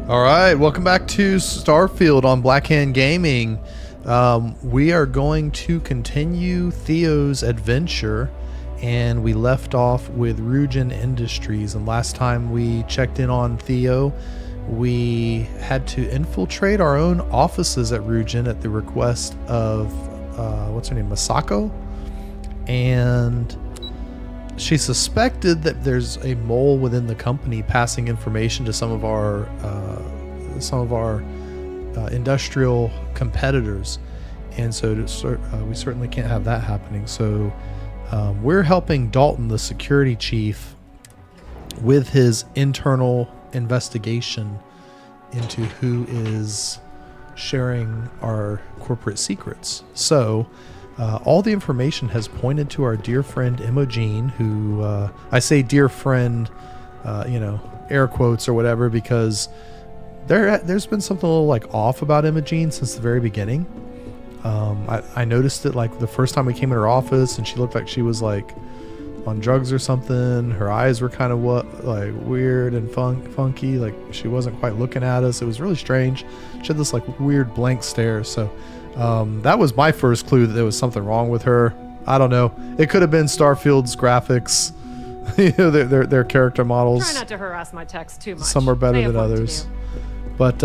All right, welcome back to Starfield on Black Hand Gaming. We are going to continue Theo's adventure, and we left off with Ryujin Industries. And last time we checked in on Theo, we had to infiltrate our own offices at Ryujin at the request of what's her name, Masako, and she suspected that there's a mole within the company passing information to some of our industrial competitors, and so we certainly can't have that happening. So we're helping Dalton, the security chief, with his internal investigation into who is sharing our corporate secrets. So all the information has pointed to our dear friend Imogene, who I say dear friend, air quotes or whatever, because there's been something a little like off about Imogene since the very beginning. I noticed it like the first time we came in her office, and she looked like she was like on drugs or something. Her eyes were kind of like weird and funky, like she wasn't quite looking at us. It was really strange. She had this like weird blank stare. So that was my first clue that there was something wrong with her. I don't know. It could have been Starfield's graphics. their character models. Try not to harass my text too much. Some are better than others. But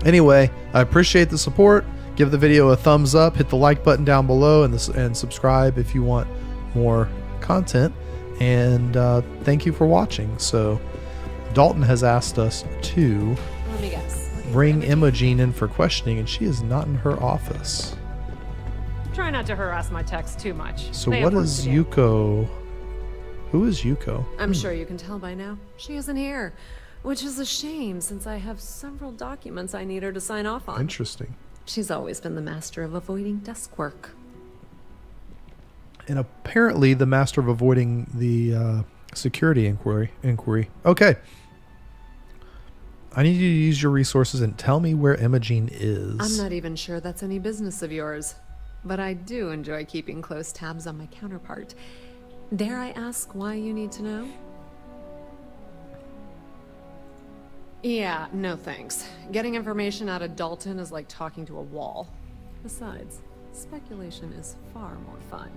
anyway, I appreciate the support. Give the video a thumbs up. Hit the like button down below, and subscribe if you want more content. And thank you for watching. So Dalton has asked us to Let me guess. bring Imogene in for questioning, and she is not in her office. Try not to harass my text too much. So They what have work is to do. Yuko? Who is Yuko? I'm sure you can tell by now. She isn't here, which is a shame since I have several documents I need her to sign off on. Interesting. She's always been the master of avoiding desk work. And apparently the master of avoiding the security inquiry. Okay. I need you to use your resources and tell me where Imogene is. I'm not even sure that's any business of yours, but I do enjoy keeping close tabs on my counterpart. Dare I ask why you need to know? Yeah, no thanks. Getting information out of Dalton is like talking to a wall. Besides, speculation is far more fun.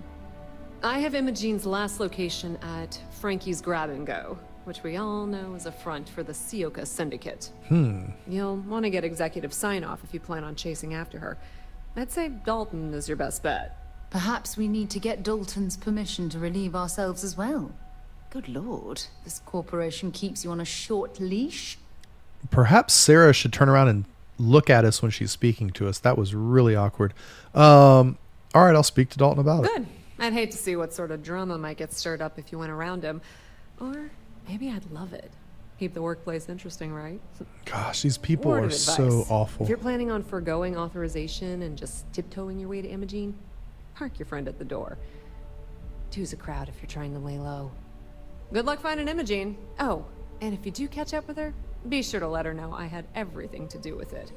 I have Imogene's last location at Frankie's Grab and Go, which we all know is a front for the Sioka Syndicate. You'll want to get executive sign-off if you plan on chasing after her. I'd say Dalton is your best bet. Perhaps we need to get Dalton's permission to relieve ourselves as well. Good lord, this corporation keeps you on a short leash. Perhaps Sarah should turn around and look at us when she's speaking to us. That was really awkward. All right, I'll speak to Dalton about it. Good. I'd hate to see what sort of drama might get stirred up if you went around him. Or maybe I'd love it. Keep the workplace interesting, right? Gosh, these people Word are of advice. so awful. If you're planning on foregoing authorization and just tiptoeing your way to Imogene, park your friend at the door. Two's a crowd if you're trying to lay low. Good luck finding Imogene. Oh, and if you do catch up with her, be sure to let her know I had everything to do with it.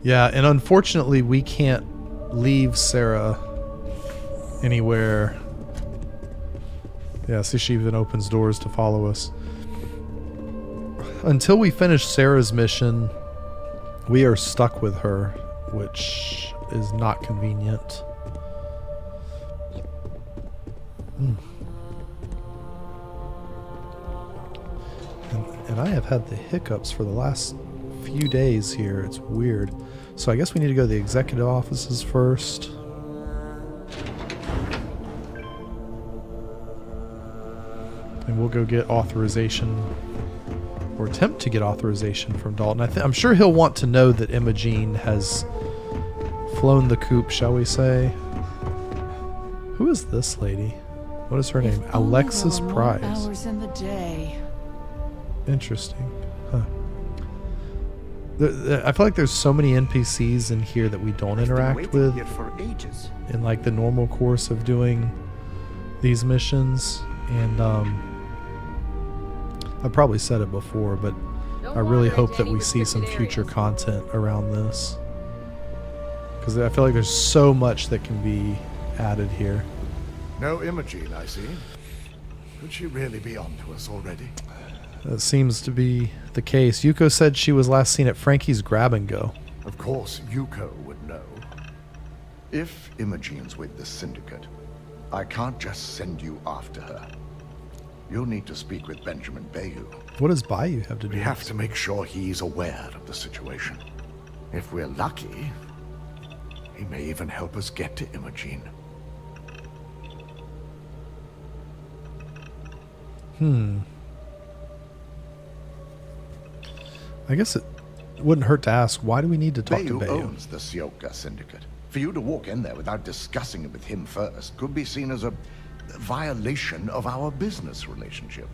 Yeah, and unfortunately, we can't leave Sarah anywhere. Yeah, see, she even opens doors to follow us. Until we finish Sarah's mission, we are stuck with her, which is not convenient. And I have had the hiccups for the last few days here. It's weird. So I guess we need to go to the executive offices first. And we'll go get authorization, or attempt to get authorization from Dalton. I'm sure he'll want to know that Imogene has flown the coop, shall we say. Who is this lady? What is her name? Alexis Price. Hours in the day. Interesting. Huh. I feel like there's so many NPCs in here that we don't interact with for ages. in like the normal course of doing these missions. And I probably said it before, but I really hope that we see some future content around this, because I feel like there's so much that can be added here. No Imogene, I see. Could she really be on to us already? That seems to be the case. Yuko said she was last seen at Frankie's Grab and Go. Of course, Yuko would know. If Imogene's with the Syndicate, I can't just send you after her. You'll need to speak with Benjamin Bayou. What does Bayou have to do We with have this? to make sure he's aware of the situation. If we're lucky, he may even help us get to Imogene. I guess it wouldn't hurt to ask, why do we need to talk to Bayou Bayou? owns the Sioka Syndicate. For you to walk in there without discussing it with him first could be seen as a violation of our business relationship.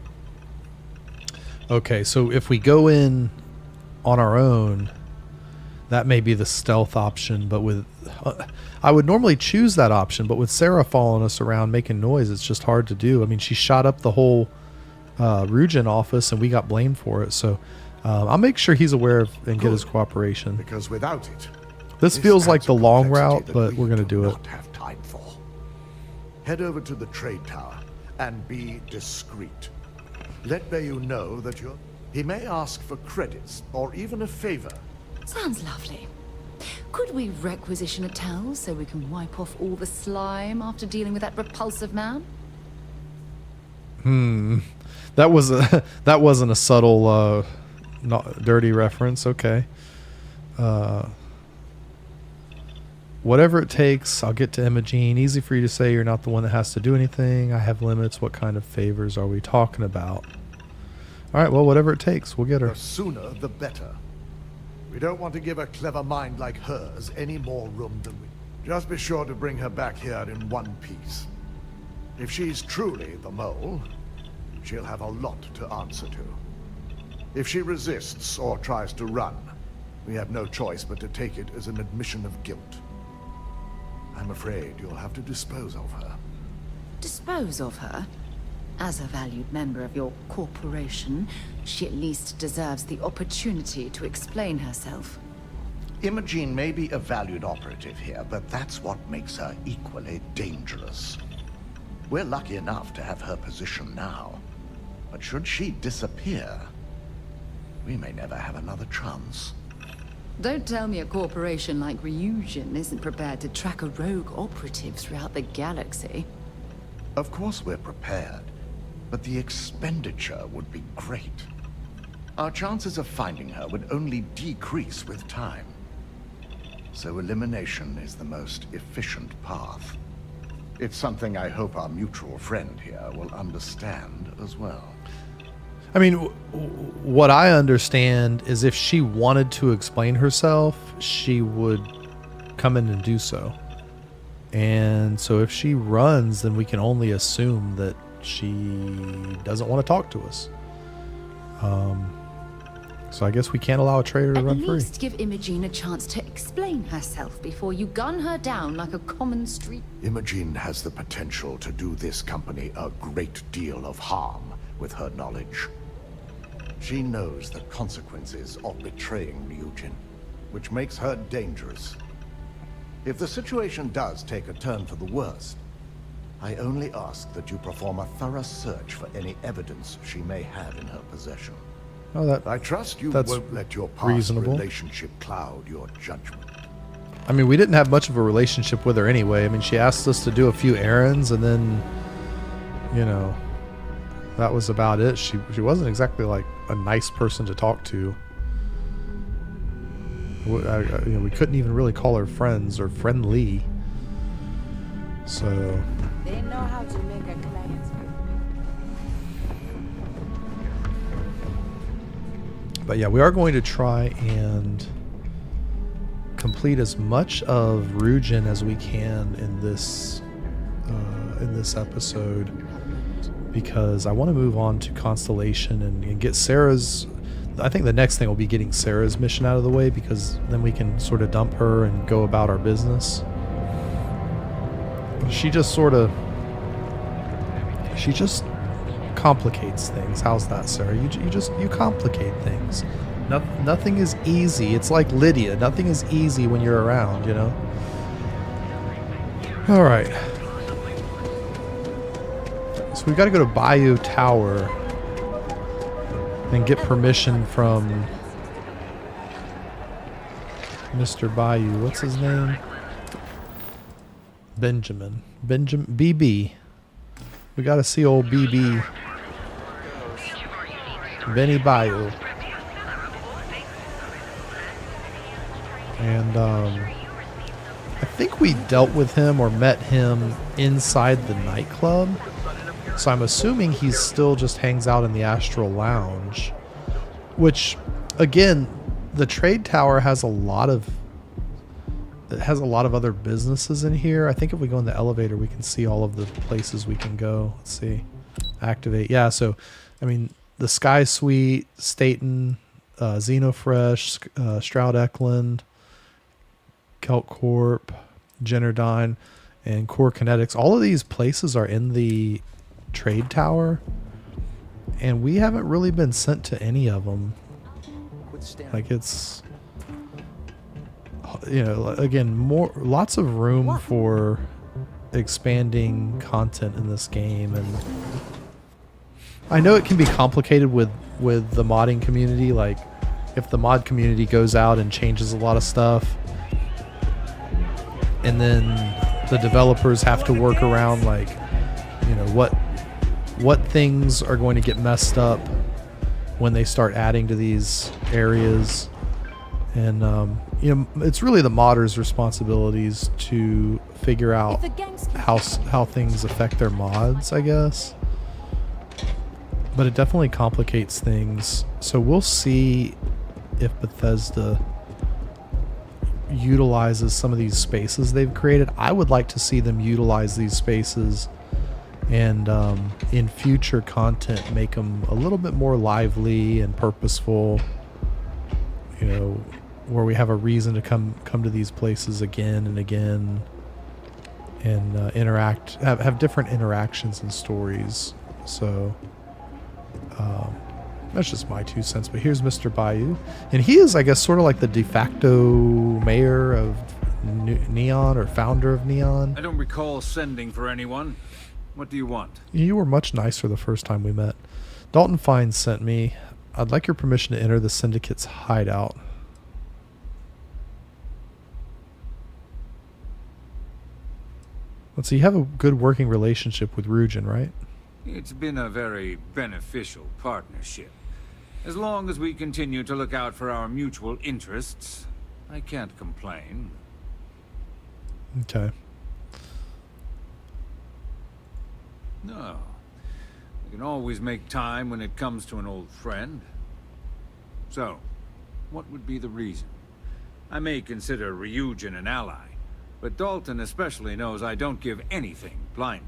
Okay, so if we go in on our own, that may be the stealth option, but with... I would normally choose that option, but with Sarah following us around making noise, it's just hard to do. I mean, she shot up the whole Ryujin office, and we got blamed for it, so I'll make sure he's aware of and get his cooperation. Because without it, This feels like adds the a long complexity route, that but we we're going to do it. not have time for. Head over to the trade tower and be discreet. Let Bayou know that you're... He may ask for credits or even a favor. Sounds lovely. Could we requisition a towel so we can wipe off all the slime after dealing with that repulsive man? That was that wasn't a subtle, not dirty reference. Okay. Whatever it takes, I'll get to Imogene. Easy for you to say you're not the one that has to do anything. I have limits. What kind of favors are we talking about? All right, well, whatever it takes, we'll get her. The sooner, the better. We don't want to give a clever mind like hers any more room than we... Just be sure to bring her back here in one piece. If she's truly the mole, she'll have a lot to answer to. If she resists or tries to run, we have no choice but to take it as an admission of guilt. I'm afraid you'll have to dispose of her. Dispose of her? As a valued member of your corporation, she at least deserves the opportunity to explain herself. Imogene may be a valued operative here, but that's what makes her equally dangerous. We're lucky enough to have her position now, but should she disappear, we may never have another chance. Don't tell me a corporation like Ryujin isn't prepared to track a rogue operative throughout the galaxy. Of course we're prepared, but the expenditure would be great. Our chances of finding her would only decrease with time. So elimination is the most efficient path. It's something I hope our mutual friend here will understand as well. I mean, what I understand is if she wanted to explain herself, she would come in and do so. And so if she runs, then we can only assume that she doesn't want to talk to us. So I guess we can't allow a traitor to run At free. least give Imogene a chance to explain herself before you gun her down like a common street. Imogene has the potential to do this company a great deal of harm with her knowledge. She knows the consequences of betraying Ryujin, which makes her dangerous. If the situation does take a turn for the worst, I only ask that you perform a thorough search for any evidence she may have in her possession. Oh, I trust you that's won't let your past reasonable. relationship cloud your judgment. I mean, we didn't have much of a relationship with her anyway. I mean, she asked us to do a few errands, and then, you know, that was about it. She wasn't exactly like a nice person to talk to. We couldn't even really call her friends or friendly. So, They know how to make a client. but yeah, we are going to try and complete as much of Ryujin as we can in this episode, because I want to move on to Constellation and get Sarah's. I think the next thing will be getting Sarah's mission out of the way, because then we can sort of dump her and go about our business. She just complicates things. How's that, Sarah? You complicate things. Nothing is easy. It's like Lydia. Nothing is easy when you're around, you know? All right. So we've got to go to Bayou Tower. and get permission from Mr. Bayou. What's his name? Benjamin. BB. We got to see old BB. Benny Bayou. And I think we dealt with him or met him inside the nightclub. So I'm assuming he's still just hangs out in the Astral Lounge. Which, again, the trade tower has a lot of other businesses in here. I think if we go in the elevator, we can see all of the places we can go. Let's see. Activate. Yeah, so, I mean, the Sky Suite, Staten, Xenofresh, Stroud Eklund, Kelp Corp, Jennerdyne, and Core Kinetics. All of these places are in the trade tower, and we haven't really been sent to any of them. Like, it's, you know, again, lots of room for expanding content in this game. And I know it can be complicated with the modding community. Like, if the mod community goes out and changes a lot of stuff, and then the developers have to work around, like, you know, what things are going to get messed up when they start adding to these areas. And you know, it's really the modders' responsibilities to figure out how things affect their mods, I guess. But it definitely complicates things. So we'll see if Bethesda utilizes some of these spaces they've created. I would like to see them utilize these spaces and in future content make them a little bit more lively and purposeful, you know, where we have a reason to come to these places again and again, and have different interactions and stories. So that's just my 2 cents. But here's Mr. Bayou, and he is, I guess, sort of like the de facto mayor of Neon, or founder of Neon. I don't recall sending for anyone. What do you want? You were much nicer the first time we met. Dalton Fine sent me. I'd like your permission to enter the Syndicate's hideout. Let's see, you have a good working relationship with Ryujin, right? It's been a very beneficial partnership. As long as we continue to look out for our mutual interests, I can't complain. Okay. No. We can always make time when it comes to an old friend. So, what would be the reason? I may consider Ryujin an ally, but Dalton especially knows I don't give anything blindly.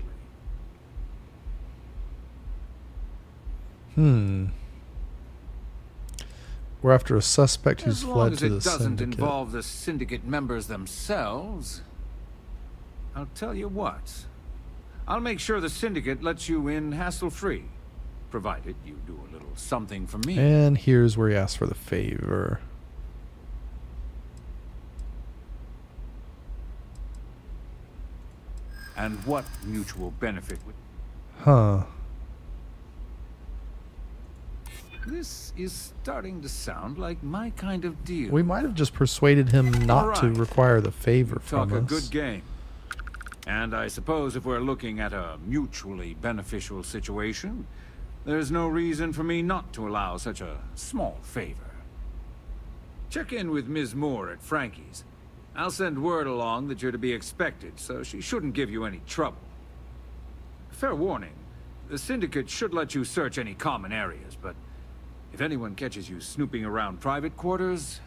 We're after a suspect who's fled to the As long as it doesn't Syndicate. involve the Syndicate members themselves, I'll tell you what. I'll make sure the Syndicate lets you in hassle-free, provided you do a little something for me. And here's where he asks for the favor. And what mutual benefit would... Huh. This is starting to sound like my kind of deal. We might have just persuaded him not to require the favor from Talk a us. good game. And I suppose if we're looking at a mutually beneficial situation, there's no reason for me not to allow such a small favor. Check in with Ms. Moore at Frankie's. I'll send word along that you're to be expected, so she shouldn't give you any trouble. Fair warning, the Syndicate should let you search any common areas, but if anyone catches you snooping around private quarters,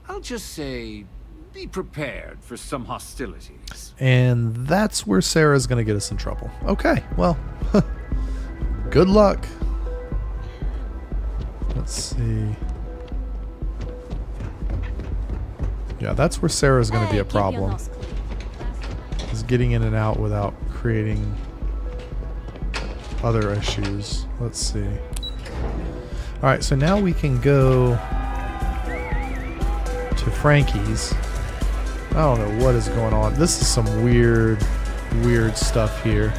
I'll just say, be prepared for some hostilities. And that's where Sarah's going to get us in trouble. Okay, well, good luck. Let's see. Yeah, that's where Sarah's going to be a problem. Is getting in and out without creating other issues. Let's see. Alright, so now we can go to Frankie's. I don't know what is going on. This is some weird stuff here.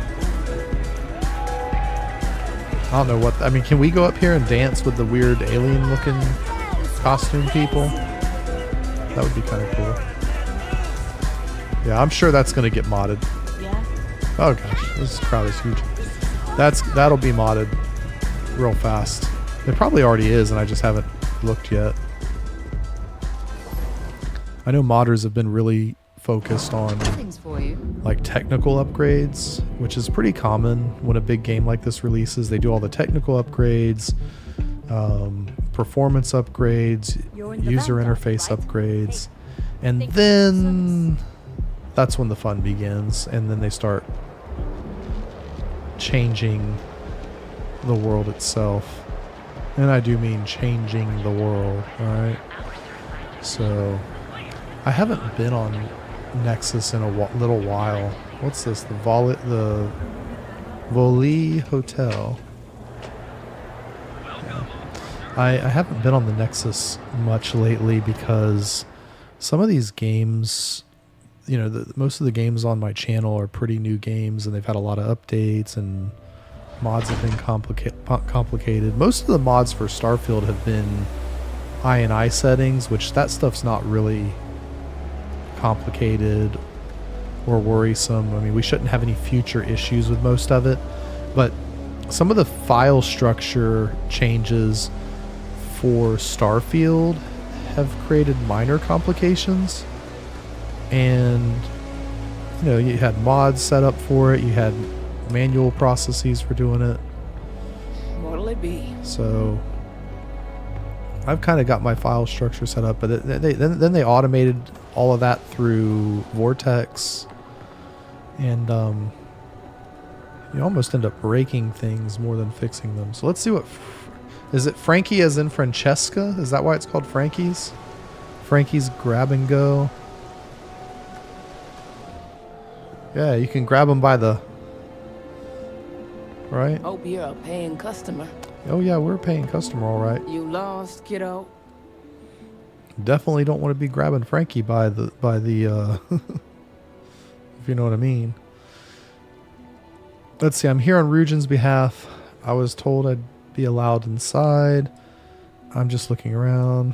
I don't know what. I mean, can we go up here and dance with the weird alien-looking costume people? That would be kind of cool. Yeah, I'm sure that's gonna get modded. Yeah? Oh gosh, this crowd is huge. That'll be modded real fast. It probably already is, and I just haven't looked yet. I know modders have been really focused on Things for you. like technical upgrades, which is pretty common when a big game like this releases. They do all the technical upgrades, performance upgrades, user interface upgrades, and then that's when the fun begins, and then they start changing the world itself. And I do mean changing the world, alright? So, I haven't been on Nexus in a little while. What's this? The Voli Hotel. Yeah. I haven't been on the Nexus much lately because some of these games, you know, most of the games on my channel are pretty new games, and they've had a lot of updates, and mods have been complicated. Most of the mods for Starfield have been I settings, which that stuff's not really complicated or worrisome. I mean, we shouldn't have any future issues with most of it, but some of the file structure changes for Starfield have created minor complications. And you know, you had mods set up for it, you had manual processes for doing it. What'll it be? So I've kind of got my file structure set up, but then they automated all of that through Vortex, and you almost end up breaking things more than fixing them. So let's see what is it. Frankie as in Francesca? Is that why it's called Frankie's? Frankie's Grab and Go. Yeah, you can grab them by the right. Hope you're a paying customer. Oh yeah, we're a paying customer, all right. You lost, kiddo? Definitely don't want to be grabbing Frankie by the if you know what I mean. Let's see, I'm here on Ryujin's behalf. I was told I'd be allowed inside. I'm just looking around.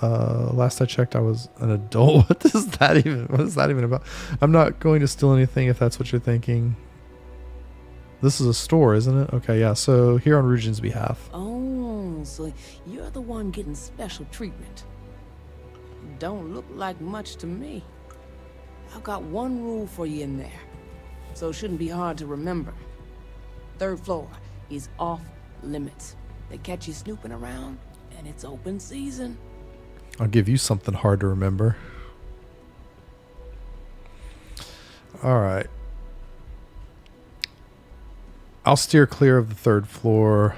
Last I checked, I was an adult. What is that even about? I'm not going to steal anything if that's what you're thinking. This is a store, isn't it? Okay, yeah. So here on Ryujin's behalf. Oh, so you're the one getting special treatment. Don't look like much to me. I've got one rule for you in there, so it shouldn't be hard to remember. 3rd floor is off limits. They catch you snooping around, and it's open season. I'll give you something hard to remember. All right. I'll steer clear of the 3rd floor.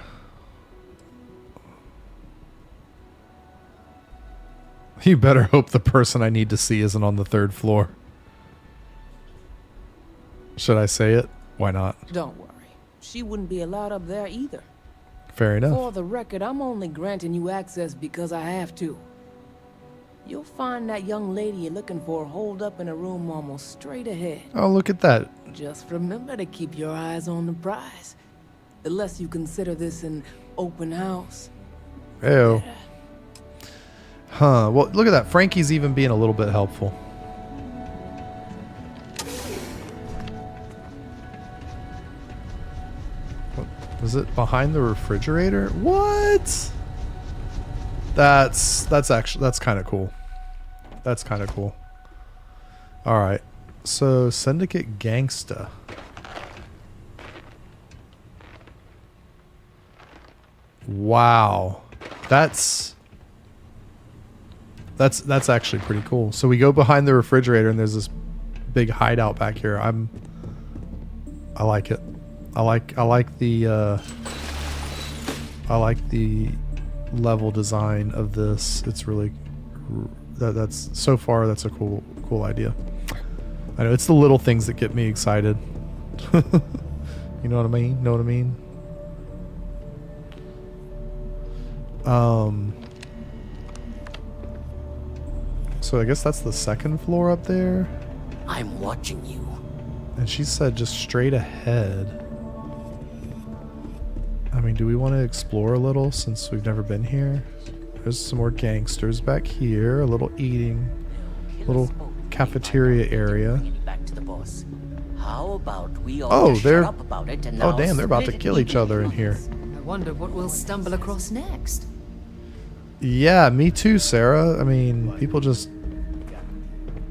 You better hope the person I need to see isn't on the 3rd floor. Should I say it? Why not? Don't worry. She wouldn't be allowed up there either. Fair enough. For the record, I'm only granting you access because I have to. You'll find that young lady you're looking for holed up in a room almost straight ahead. Oh, look at that. Just remember to keep your eyes on the prize. The less you consider this an open house. Ew. Huh. Well, look at that. Frankie's even being a little bit helpful. What, is it behind the refrigerator? What? That's kind of cool. That's kind of cool. All right. So Syndicate Gangsta. Wow. That's actually pretty cool. So we go behind the refrigerator and there's this big hideout back here. I like it. I like the level design of this. It's really that's so far that's a cool idea. I know it's the little things that get me excited. You know what I mean? Know what I mean? So I guess that's the 2nd floor up there. I'm watching you. And she said just straight ahead. I mean, do we want to explore a little since we've never been here? There's some more gangsters back here. A little eating, little cafeteria area. Back to the boss. How about we all Oh, just they're. shut up about it and Oh, now damn, they're about to split it kill each other in here. I wonder what we'll stumble across next. Yeah, me too, Sarah. I mean, people just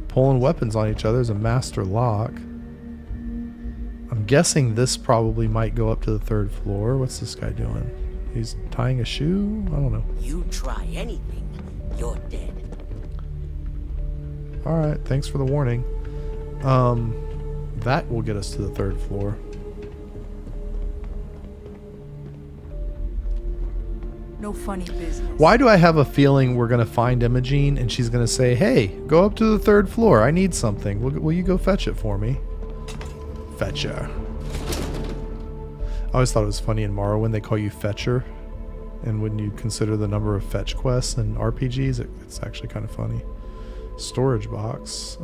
pulling weapons on each other is a master lock. I'm guessing this probably might go up to the 3rd floor. What's this guy doing? He's tying a shoe? I don't know. You try anything, you're dead. Alright, thanks for the warning. That will get us to the 3rd floor. No funny business. Why do I have a feeling we're going to find Imogene and she's going to say, hey, go up to the 3rd floor. I need something. Will you go fetch it for me? Fetcher. I always thought it was funny in Morrowind they call you Fetcher. And when you consider the number of fetch quests in RPGs, it's actually kind of funny. Storage box.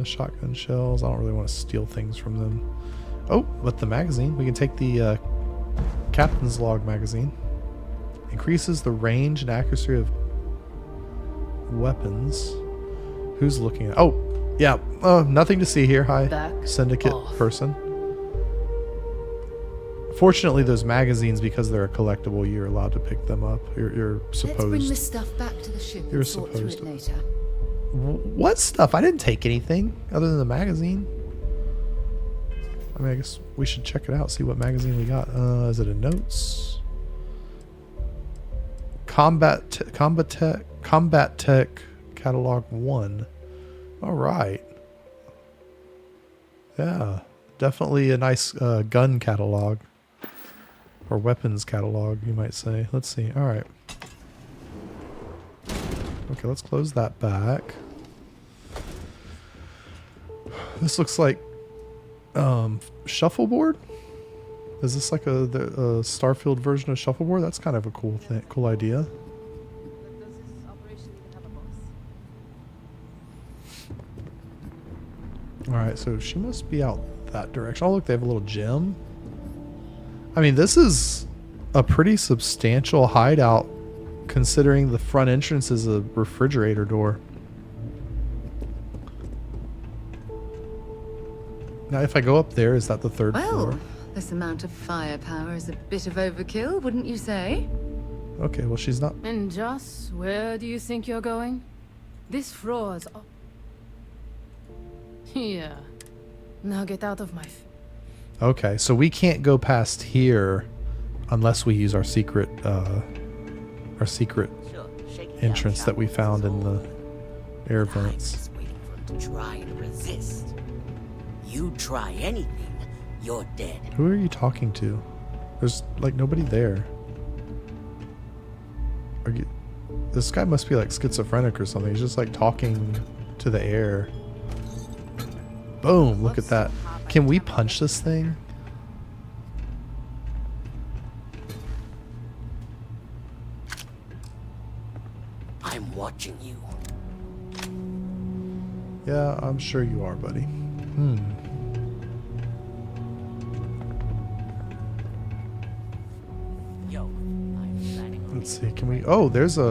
Shotgun shells. I don't really want to steal things from them. Oh, but the magazine. We can take the Captain's Log magazine. Increases the range and accuracy of weapons. Who's looking at... Oh, yeah. Nothing to see here. Hi, Back syndicate off. person. Fortunately, those magazines, because they're a collectible, you're allowed to pick them up. You're supposed... Let's bring this stuff back to the ship You're and sort through supposed it to. later. What stuff? I didn't take anything other than the magazine. I mean, I guess we should check it out, see what magazine we got. Is it a notes? Combat Tech Catalog 1. All right. Yeah, definitely a nice gun catalog. Or weapons catalog, you might say. Let's see. All right. Okay, let's close that back. This looks like shuffleboard. Is this like a Starfield version of shuffleboard? That's kind of a cool thing, cool idea. All right, so she must be out that direction. Oh, look, they have a little gym. I mean, this is a pretty substantial hideout considering the front entrance is a refrigerator door. Now, if I go up there, is that the 3rd floor? Well, this amount of firepower is a bit of overkill, wouldn't you say? Okay, well, she's not... And Joss, where do you think you're going? This floor's... Yeah. Now get out of my... Okay, so we can't go past here unless we use our secret Sure, shake it entrance out, that we shall found in the air I'm vents. just waiting for him to try and resist. You try anything, you're dead. Who are you talking to? There's like nobody there. This guy must be like schizophrenic or something. He's just like talking to the air. Boom, look at that. Can we punch this thing? I'm watching you. Yeah, I'm sure you are, buddy. Yo, I'm planning on Let's see, can we... Oh, there's a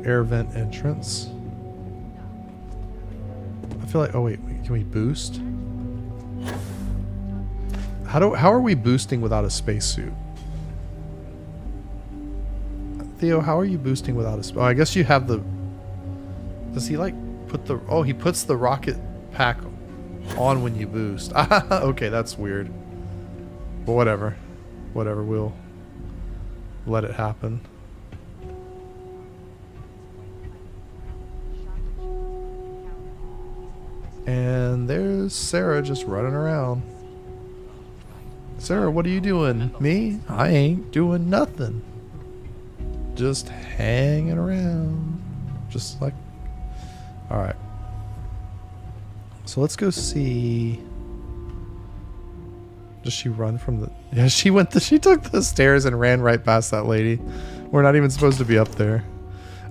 air vent entrance. I feel like... Oh, wait, can we boost? How are we boosting without a spacesuit? Theo, how are you boosting without a... Oh, I guess you have the... Does he, like, put the... Oh, he puts the rocket pack on when you boost. Okay, that's weird. But whatever. Whatever, we'll let it happen. And there's Sarah just running around. Sarah, what are you doing? Me? I ain't doing nothing. Just hanging around. Just like... Alright. So let's go see... Does she run from the... Yeah, she took the stairs and ran right past that lady. We're not even supposed to be up there.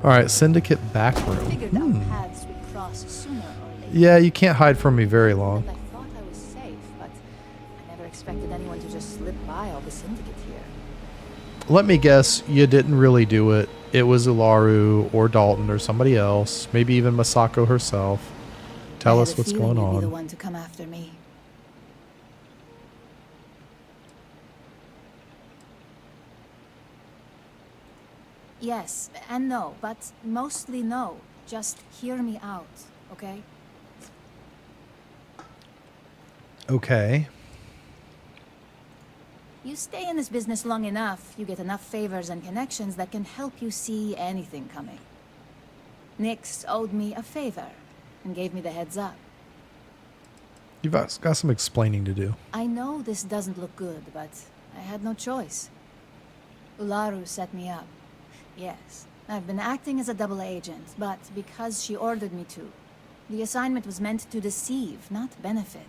Alright, Syndicate back room. Figured our paths would cross sooner or later. Yeah, you can't hide from me very long. I thought I was safe, but I Never expected anyone to just slip by all the syndicate here. Let me guess, you didn't really do it. It was Ularu or Dalton or somebody else, maybe even Masako herself. Tell us what's going You'd be the on. one to come after me. Yes and no, but mostly no. Just hear me out, okay? Okay. You stay in this business long enough, you get enough favors and connections that can help you see anything coming. Nyx owed me a favor and gave me the heads up. You've got some explaining to do. I know this doesn't look good, but I had no choice. Ularu set me up. Yes, I've been acting as a double agent, but because she ordered me to. The assignment was meant to deceive, not benefit.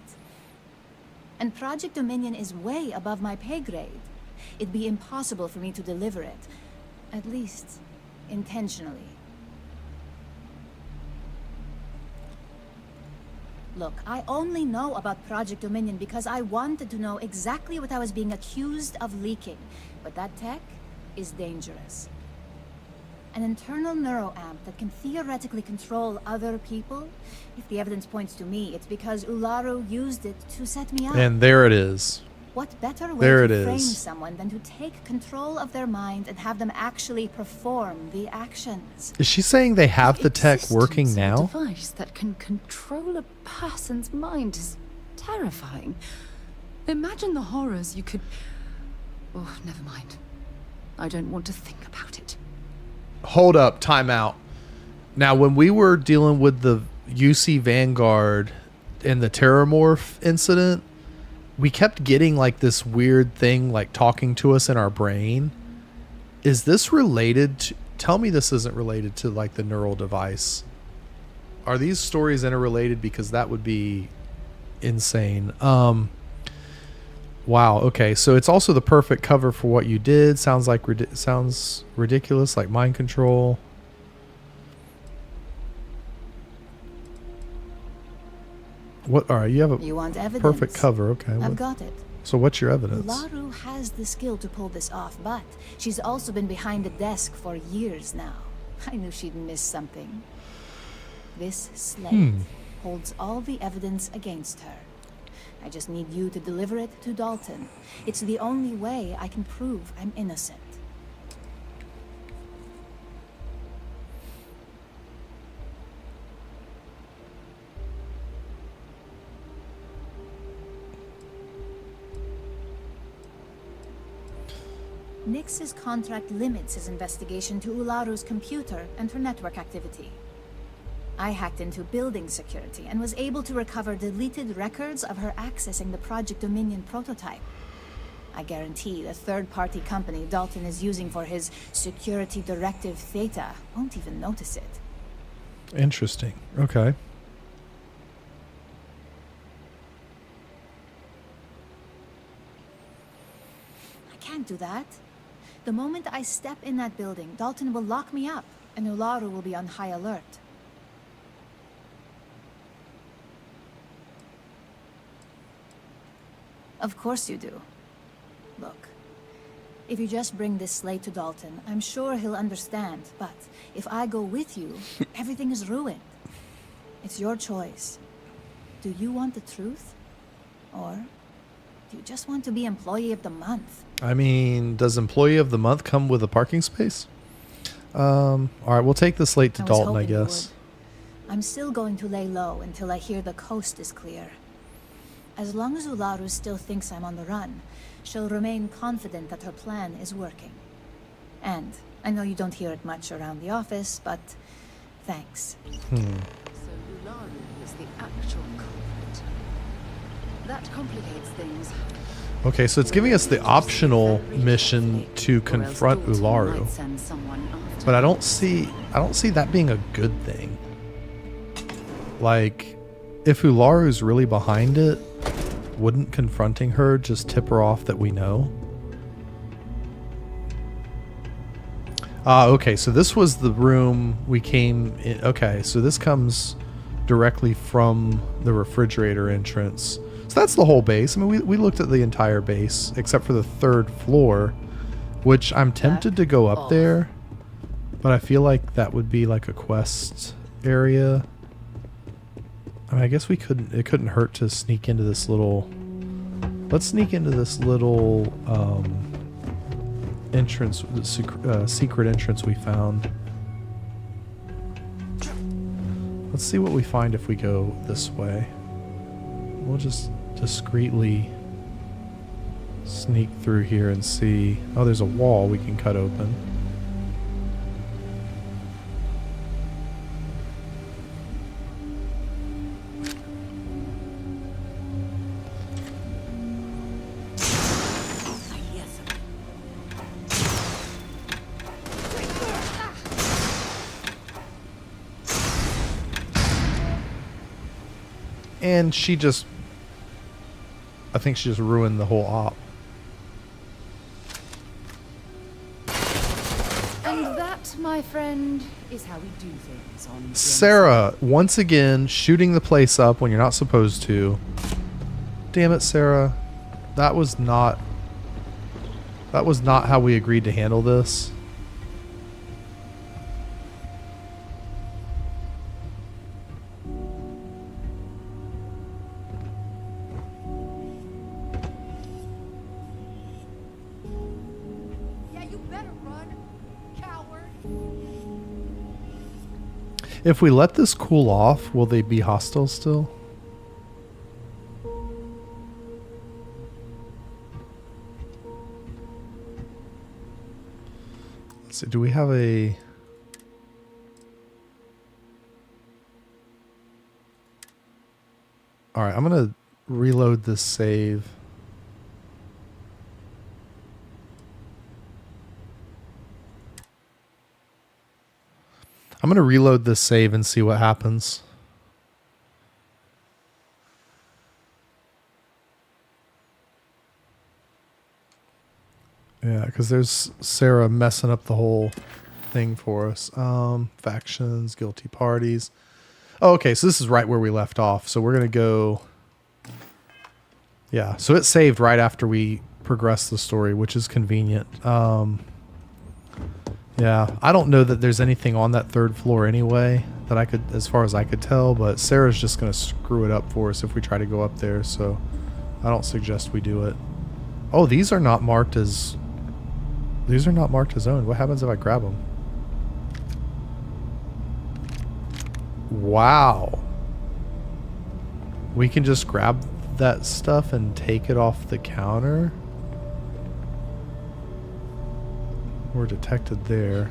And Project Dominion is way above my pay grade. It'd be impossible for me to deliver it. At least, intentionally. Look, I only know about Project Dominion because I wanted to know exactly what I was being accused of leaking. But that tech is dangerous. An internal neuroamp that can theoretically control other people? If the evidence points to me, it's because Ularu used it to set me up. And there it is. What better way There to it frame is. someone than to take control of their mind and have them actually perform the actions? Is she saying they have the tech working existence of a now? device that can control a person's mind is terrifying. Imagine the horrors you could... Oh, never mind. I don't want to think about it. Hold up, time out. Now, when we were dealing with the UC Vanguard and the Terramorph incident, we kept getting like this weird thing like talking to us in our brain. Is this related to... Tell me this isn't related to like the neural device. Are these stories interrelated? Because that would be insane. Wow. Okay. So it's also the perfect cover for what you did. Sounds like sounds ridiculous, like mind control. What? All right. You have a You want evidence? perfect cover. Okay. I've got it. So what's your evidence? Ularu has the skill to pull this off, but she's also been behind the desk for years now. I knew she'd miss something. This slate holds all the evidence against her. I just need you to deliver it to Dalton. It's the only way I can prove I'm innocent. Nyx's contract limits his investigation to Ularu's computer and her network activity. I hacked into building security and was able to recover deleted records of her accessing the Project Dominion prototype. I guarantee the third-party company Dalton is using for his security directive theta won't even notice it. Interesting. Okay. I can't do that. The moment I step in that building, Dalton will lock me up, and Ularu will be on high alert. Of course you do. Look, if you just bring this slate to Dalton, I'm sure he'll understand, but if I go with you, everything is ruined. It's your choice. Do you want the truth? Or do you just want to be Employee of the Month? I mean, does Employee of the Month come with a parking space? All right, we'll take the slate to was Dalton, I hoping you guess. would. I'm still going to lay low until I hear the coast is clear. As long as Ularu still thinks I'm on the run, she'll remain confident that her plan is working. And I know you don't hear it much around the office, but thanks. So Ularu is the actual culprit. That complicates things. Okay, so it's giving us the optional mission to confront Ularu. But I don't see that being a good thing. Like, if Ularu's really behind it, wouldn't confronting her just tip her off that we know? Okay, so this was the room we came in. Okay, so this comes directly from the refrigerator entrance. So that's the whole base. I mean, we looked at the entire base except for the 3rd floor, which I'm tempted to go up there, but I feel like that would be like a quest area. I mean, I guess we couldn't. It couldn't hurt to sneak into this little. Let's sneak into this little entrance, secret entrance we found. Let's see what we find if we go this way. We'll just discreetly sneak through here and see. Oh, there's a wall we can cut open. And she just, I think she just ruined the whole op. And that, my friend, is how we do things on Sarah, once again, shooting the place up when you're not supposed to. Damn it, Sarah. That was not how we agreed to handle this. If we let this cool off, will they be hostile still? Let's see, do we have a... Alright, I'm going to reload this save. I'm going to reload this save and see what happens. Yeah, because there's Sarah messing up the whole thing for us. Factions, guilty parties. Oh, okay, so this is right where we left off. So we're going to go... Yeah, so it saved right after we progressed the story, which is convenient. Yeah, I don't know that there's anything on that 3rd floor anyway that I could, as far as I could tell, but Sarah's just going to screw it up for us if we try to go up there, so I don't suggest we do it. Oh, these are not marked as owned. What happens if I grab them? Wow. We can just grab that stuff and take it off the counter? We're detected there.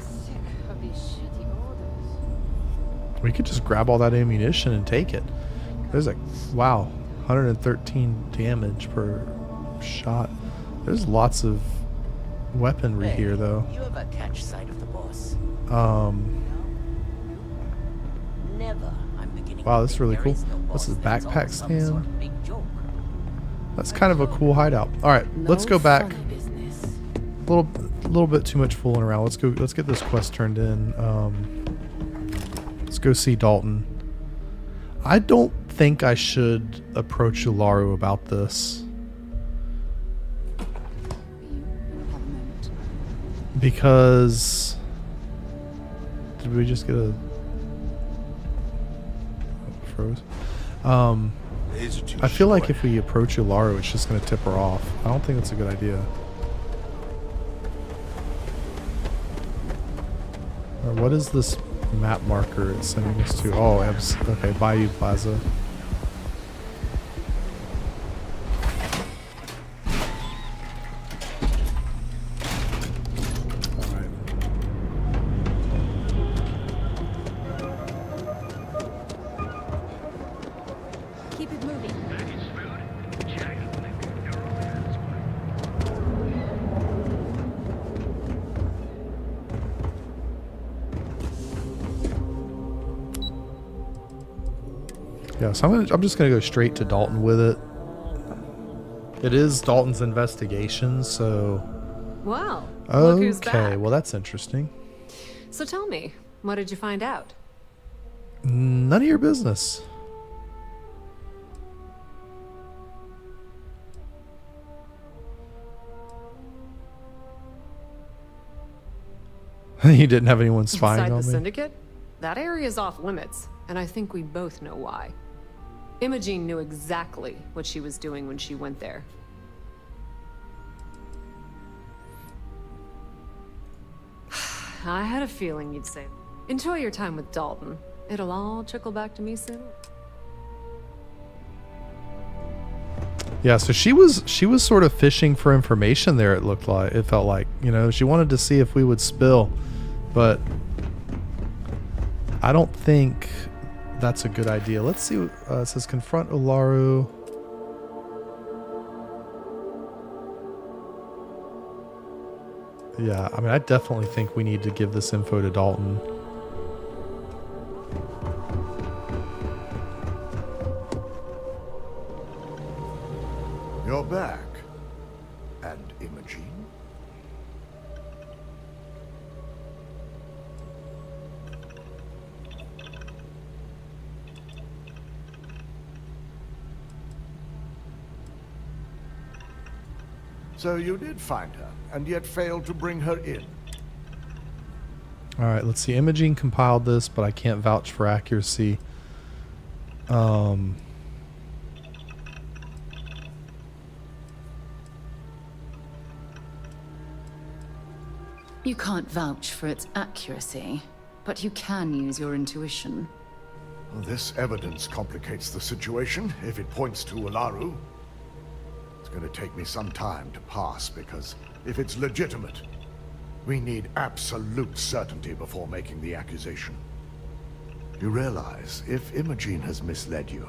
We could just grab all that ammunition and take it. There's like, wow, 113 damage per shot. There's lots of weaponry here, though. You ever catch sight of the boss? Never. I'm beginning. Wow, this is really cool. What's this backpack stand? That's kind of a cool hideout. All right, let's go back. A little bit too much fooling around. Let's go. Let's get this quest turned in. Let's go see Dalton. I don't think I should approach Ularu about this. Because... Did we just get a... froze? I feel like if we approach Ularu, it's just going to tip her off. I don't think that's a good idea. Or what is this map marker it's sending us to? Oh, okay, Bayou Plaza. Keep it moving. Yeah, so I'm just gonna go straight to Dalton with it. It is Dalton's investigation, so... Well, look who's Okay, back. well that's interesting. So tell me, what did you find out? None of your business. You didn't have anyone spying Inside the on me? syndicate? That area is off limits, and I think we both know why. Imogene knew exactly what she was doing when she went there. I had a feeling you'd say, enjoy your time with Dalton. It'll all trickle back to me soon. Yeah, so she was sort of fishing for information there. It felt like, you know, she wanted to see if we would spill, but I don't think that's a good idea. Let's see. It says confront Ularu. Yeah, I mean, I definitely think we need to give this info to Dalton. You're back. And Imogene? So you did find her, and yet failed to bring her in. All right, let's see. Imogene compiled this, but I can't vouch for accuracy. You can't vouch for its accuracy, but you can use your intuition. Well, this evidence complicates the situation if it points to Ularu. It's going to take me some time to pass, because if it's legitimate, we need absolute certainty before making the accusation. You realize, if Imogene has misled you,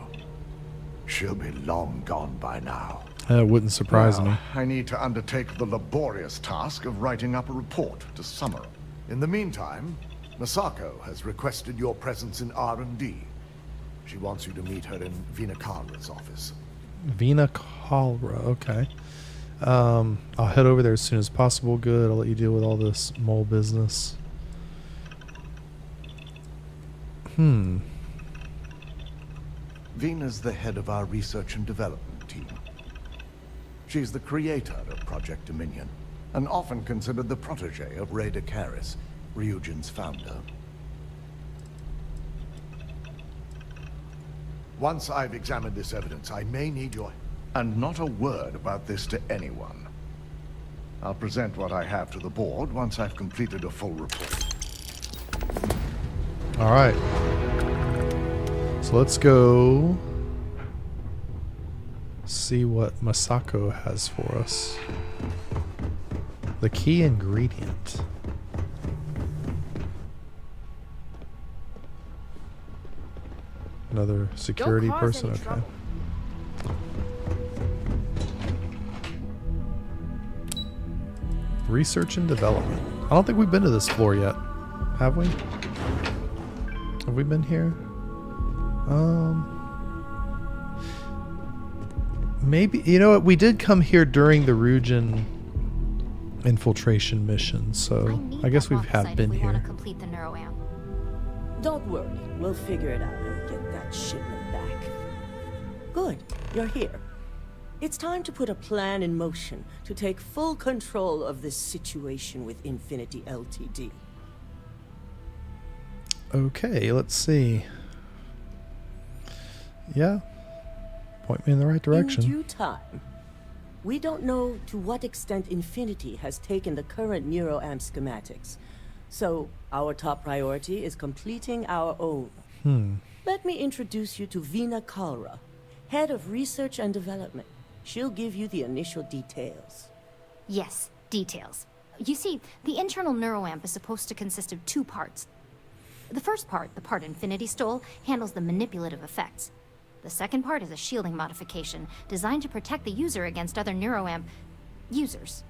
she'll be long gone by now. That wouldn't surprise Now, me. I need to undertake the laborious task of writing up a report to summarize. In the meantime, Masako has requested your presence in R&D. She wants you to meet her in Vinakara's office. Vinakara, okay. I'll head over there as soon as possible. Good. I'll let you deal with all this mole business. Vina's the head of our research and development team. She's the creator of Project Dominion, and often considered the protege of Ray Karis, Ryujin's founder. Once I've examined this evidence, I may need your... And not a word about this to anyone. I'll present what I have to the board once I've completed a full report. All right. So let's go see what Masako has for us. The key ingredient. Another security person. Okay. Research and development. I don't think we've been to this floor yet. Have we? Have we been here? Maybe, you know what, we did come here during the Ryujin infiltration mission, so I guess we have been here. Complete the neuroamp. Don't worry, we'll figure it out and get that shipment back. Good, you're here. It's time to put a plan in motion to take full control of this situation with Infinity Ltd. Okay, let's see. Yeah. Point me in the right direction. In due time. We don't know to what extent Infinity has taken the current neuroamp schematics, so our top priority is completing our own. Let me introduce you to Vina Kalra, head of research and development. She'll give you the initial details. Yes, details. You see, the internal neuroamp is supposed to consist of two parts. The first part, the part Infinity stole, handles the manipulative effects. The second part is a shielding modification designed to protect the user against other neuroamp users.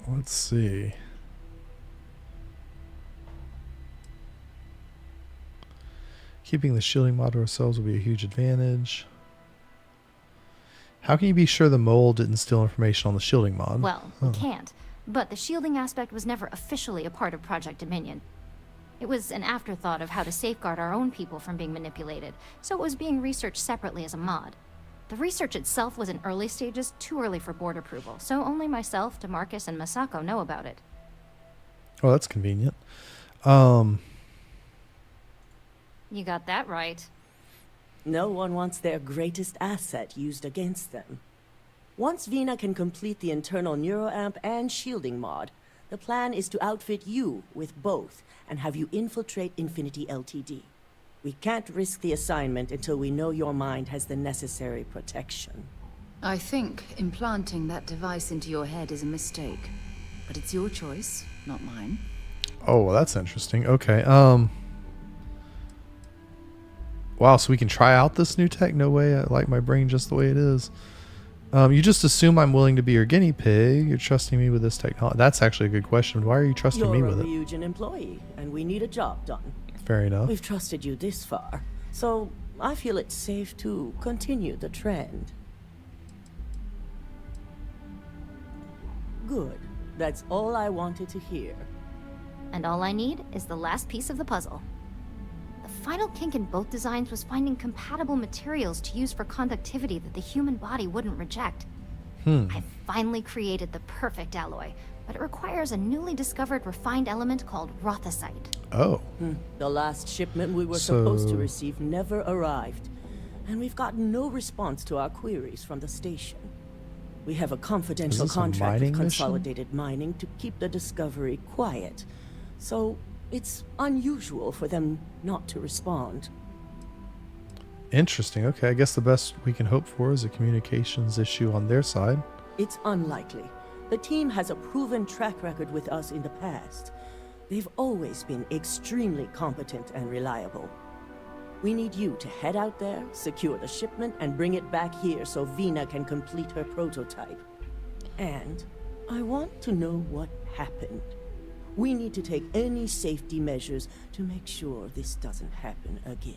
Let's see. Keeping the shielding mod to ourselves will be a huge advantage. How can you be sure the mole didn't steal information on the shielding mod? Well, we can't. But the shielding aspect was never officially a part of Project Dominion. It was an afterthought of how to safeguard our own people from being manipulated, so it was being researched separately as a mod. The research itself was in early stages, too early for board approval, so only myself, DeMarcus, and Masako know about it. Oh, that's convenient. You got that right. No one wants their greatest asset used against them. Once Vina can complete the internal neuroamp and shielding mod, the plan is to outfit you with both and have you infiltrate Infinity Ltd. We can't risk the assignment until we know your mind has the necessary protection. I think implanting that device into your head is a mistake. But it's your choice, not mine. Oh, well, that's interesting. Okay. Wow, so we can try out this new tech? No way. I like my brain just the way it is. You just assume I'm willing to be your guinea pig. You're trusting me with this technology. That's actually a good question. Why are you trusting me with it? You're a Ryujin employee, and we need a job done. Fair enough. We've trusted you this far, so I feel it's safe to continue the trend. Good. That's all I wanted to hear. And all I need is the last piece of the puzzle. The final kink in both designs was finding compatible materials to use for conductivity that the human body wouldn't reject. I finally created the perfect alloy, but it requires a newly discovered refined element called rothosite. Oh. The last shipment we were supposed to receive never arrived, and we've gotten no response to our queries from the station. We have a confidential contract with Consolidated Mining to keep the discovery quiet, so it's unusual for them not to respond. Interesting. Okay, I guess the best we can hope for is a communications issue on their side. It's unlikely. The team has a proven track record with us in the past. They've always been extremely competent and reliable. We need you to head out there, secure the shipment, and bring it back here so Vina can complete her prototype. And I want to know what happened. We need to take any safety measures to make sure this doesn't happen again.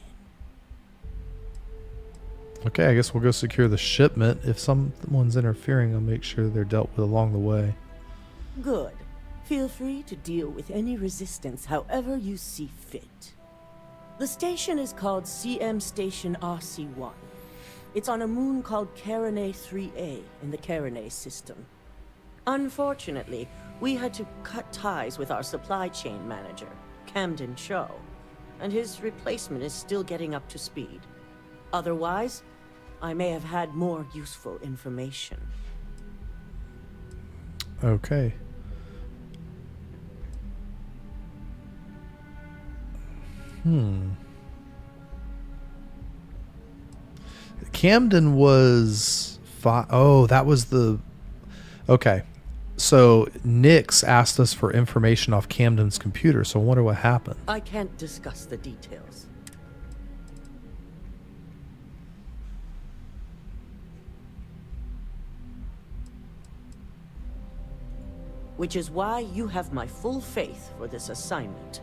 Okay, I guess we'll go secure the shipment. If someone's interfering, I'll make sure they're dealt with along the way. Good. Feel free to deal with any resistance however you see fit. The station is called CM Station RC-1. It's on a moon called Carinae 3A in the Carinae system. Unfortunately, we had to cut ties with our supply chain manager, Camden Cho, and his replacement is still getting up to speed. Otherwise, I may have had more useful information. Okay. Camden was oh, that was the... Okay. So Nix asked us for information off Camden's computer, so I wonder what happened. I can't discuss the details. Which is why you have my full faith for this assignment.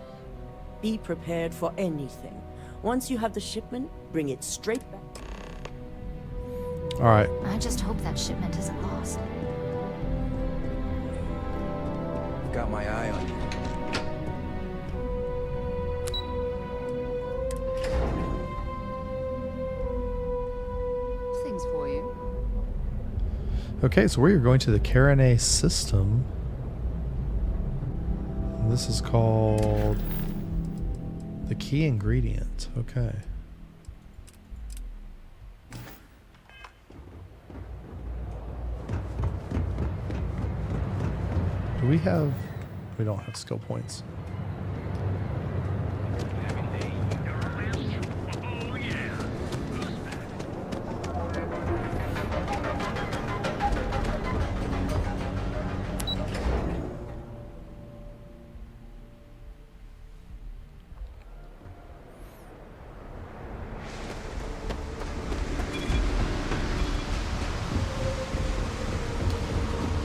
Be prepared for anything. Once you have the shipment, bring it straight back. All right. I just hope that shipment isn't lost. Got my eye on you. Things for you. Okay, so we are going to the Carinae system. This is called the key ingredient. Okay. Do we have... We don't have skill points.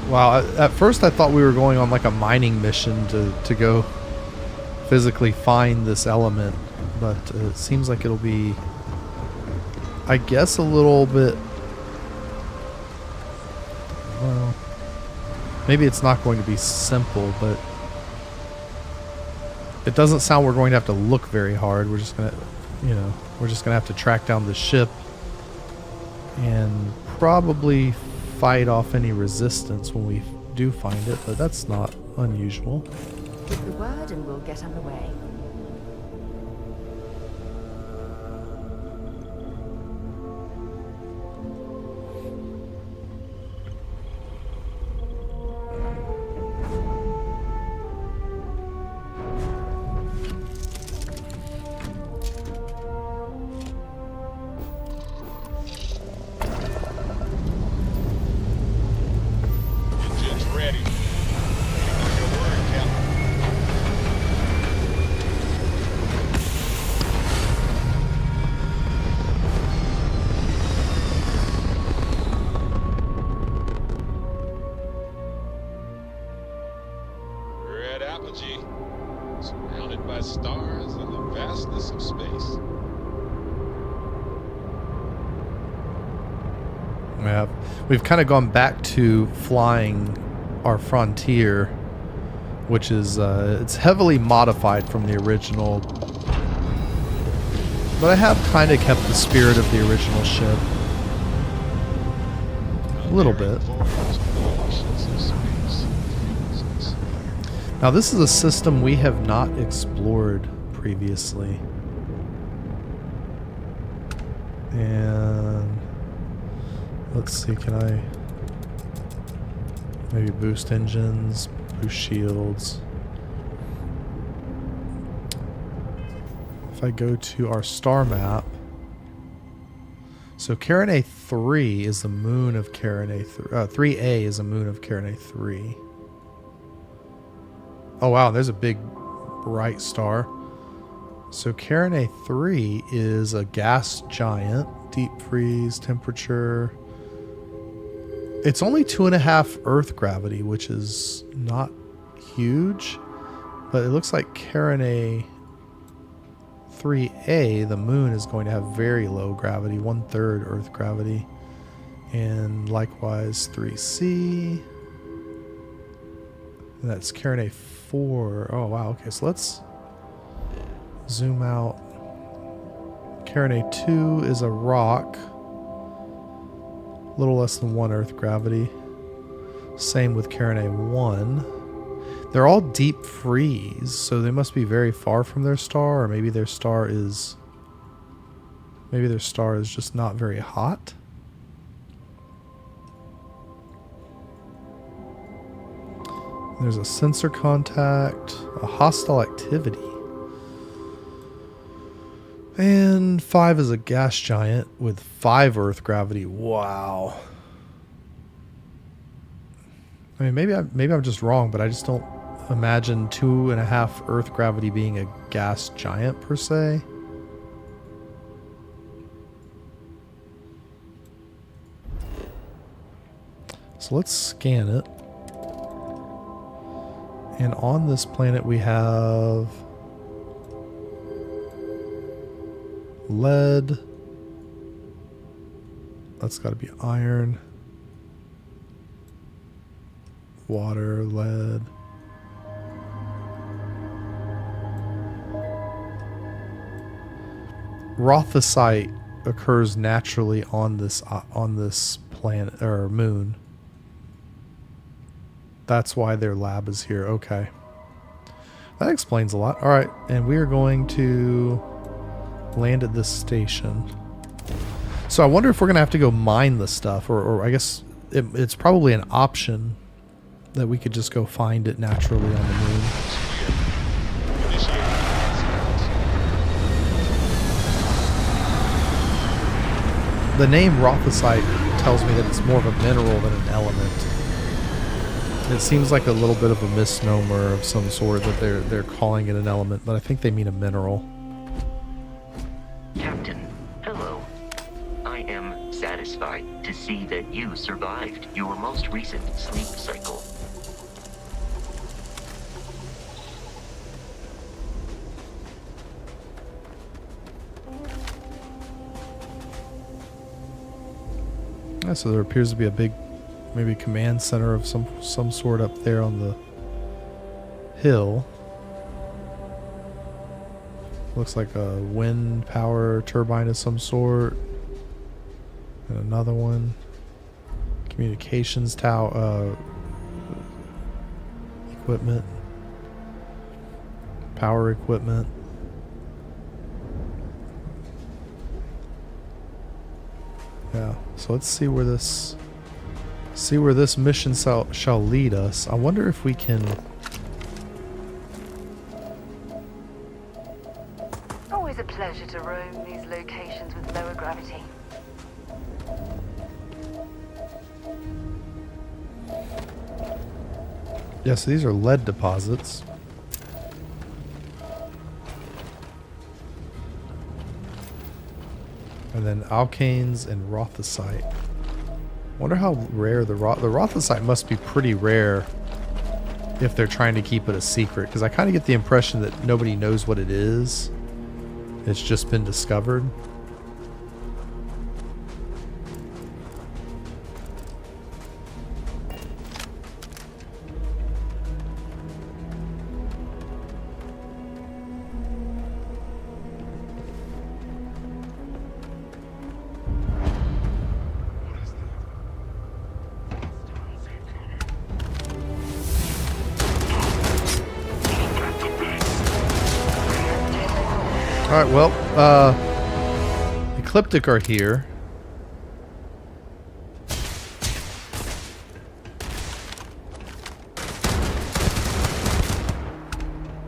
Wow, at first I thought we were going on like a mining mission to go physically find this element, but it seems like it'll be, I guess, a little bit, well, maybe it's not going to be simple, but It doesn't sound we're going to have to look very hard. We're just gonna, we're just gonna have to track down the ship and probably fight off any resistance when we do find it, but that's not unusual. Give the word and we'll get underway. Surrounded by stars and the vastness of space. Yeah, we've kind of gone back to flying our Frontier, which is it's heavily modified from the original, but I have kind of kept the spirit of the original ship a little bit. Now this is a system we have not explored previously. And let's see, can I maybe boost engines, boost shields? If I go to our star map, so Carinae 3 is the moon of Carinae 3A is the moon of Carinae 3. Oh wow, there's a big bright star. So Carinae 3 is a gas giant, deep freeze, temperature. It's only 2.5 Earth gravity, which is not huge, but it looks like Carinae 3A, the moon, is going to have very low gravity, 1/3 Earth gravity, and likewise 3C. And that's Carinae 4. Oh wow, okay, so let's zoom out. Carinae 2 is a rock, a little less than 1 Earth gravity. Same with Carinae 1. They're all deep freeze, so they must be very far from their star, or maybe their star is just not very hot. There's a sensor contact, a hostile activity. And 5 is a gas giant with 5 Earth gravity. Wow. I mean, maybe I'm just wrong, but I just don't imagine 2.5 Earth gravity being a gas giant per se. So let's scan it. And on this planet we have lead. That's got to be iron. Water, lead. Rothosite occurs naturally on this planet or moon. That's why their lab is here. Okay. That explains a lot. All right, and we are going to land at this station. So I wonder if we're going to have to go mine the stuff, or I guess it's probably an option that we could just go find it naturally on the moon. The name Rothosite tells me that it's more of a mineral than an element. It seems like a little bit of a misnomer of some sort that they're calling it an element, but I think they mean a mineral. Captain, hello. I am satisfied to see that you survived your most recent sleep cycle. Yeah, so there appears to be a big, maybe command center of some sort up there on the hill. Looks like a wind power turbine of some sort. And another one. Communications tower. Equipment. Power equipment. Yeah, so let's see where this mission shall lead us. I wonder if we can. Always a pleasure to roam these locations with lower gravity. Yeah, so these are lead deposits. And then alkanes and rothosite. Wonder how rare the rothosite must be pretty rare if they're trying to keep it a secret, because I kind of get the impression that nobody knows what it is. It's just been discovered. Alright, well, Ecliptic are here.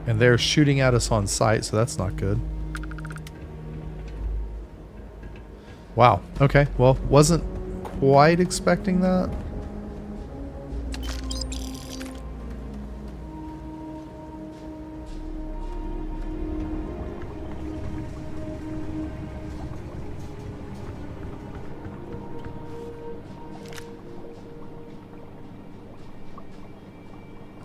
And they're shooting at us on sight, so that's not good. Wow, okay, well, wasn't quite expecting that.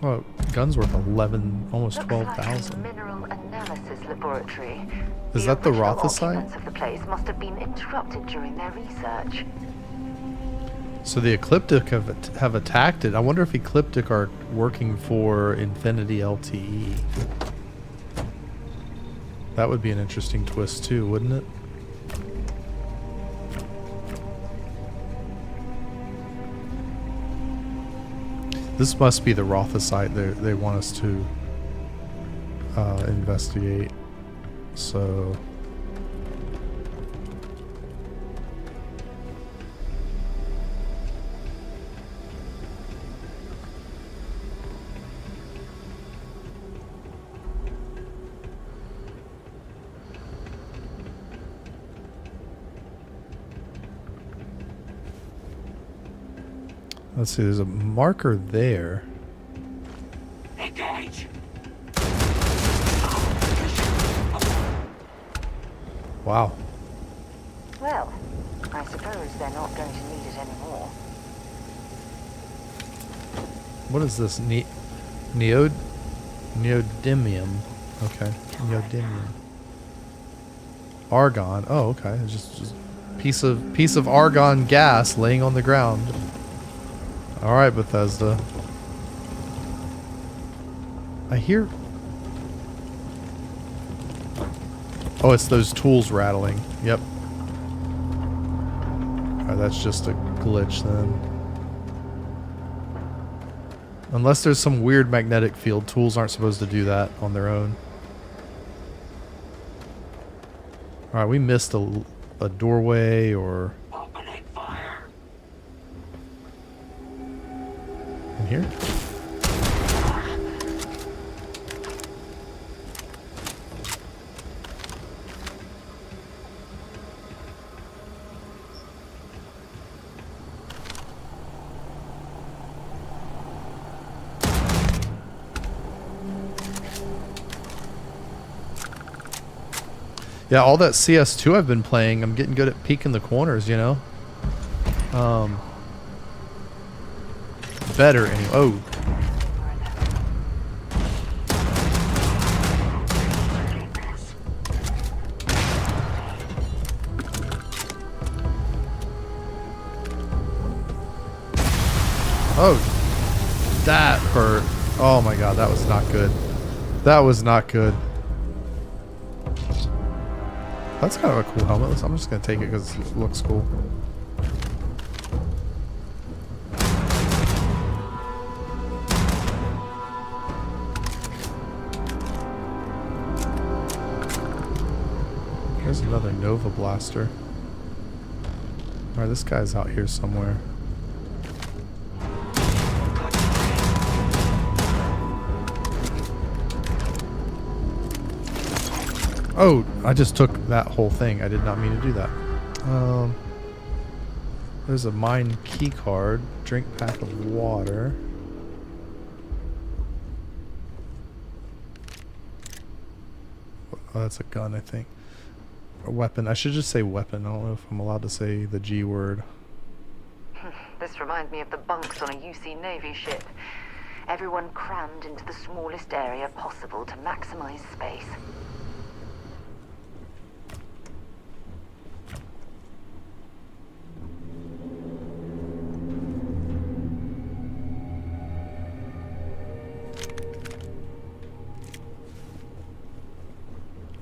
Oh, gun's worth 11, almost 12,000. Mineral analysis laboratory. Is that the rothosite? Occupants of the place must have been interrupted during their research. So the Ecliptic have attacked it. I wonder if Ecliptic are working for Infinity LTE. That would be an interesting twist too, wouldn't it? This must be the rothosite they want us to investigate. So let's see, there's a marker there. Engage. Wow. Well, I suppose they're not going to need it anymore. What is this? Neodymium. Okay. Neodymium. Argon. Oh, okay. It's just piece of argon gas laying on the ground. All right, Bethesda. I hear. Oh, it's those tools rattling. Yep. Alright, that's just a glitch then. Unless there's some weird magnetic field, tools aren't supposed to do that on their own. Alright, we missed a doorway or... Opening fire. In here? Yeah, all that CS2 I've been playing, I'm getting good at peeking the corners, you know? Better anyway. Oh. Oh. That hurt. Oh my god, that was not good. That was not good. That's kind of a cool helmet. I'm just gonna take it because it looks cool. There's another Nova Blaster. Alright, this guy's out here somewhere. Oh, I just took that whole thing. I did not mean to do that. There's a mine key card, drink pack of water. Oh, that's a gun, I think. A weapon. I should just say weapon. I don't know if I'm allowed to say the G word. This reminds me of the bunks on a UC Navy ship. Everyone crammed into the smallest area possible to maximize space.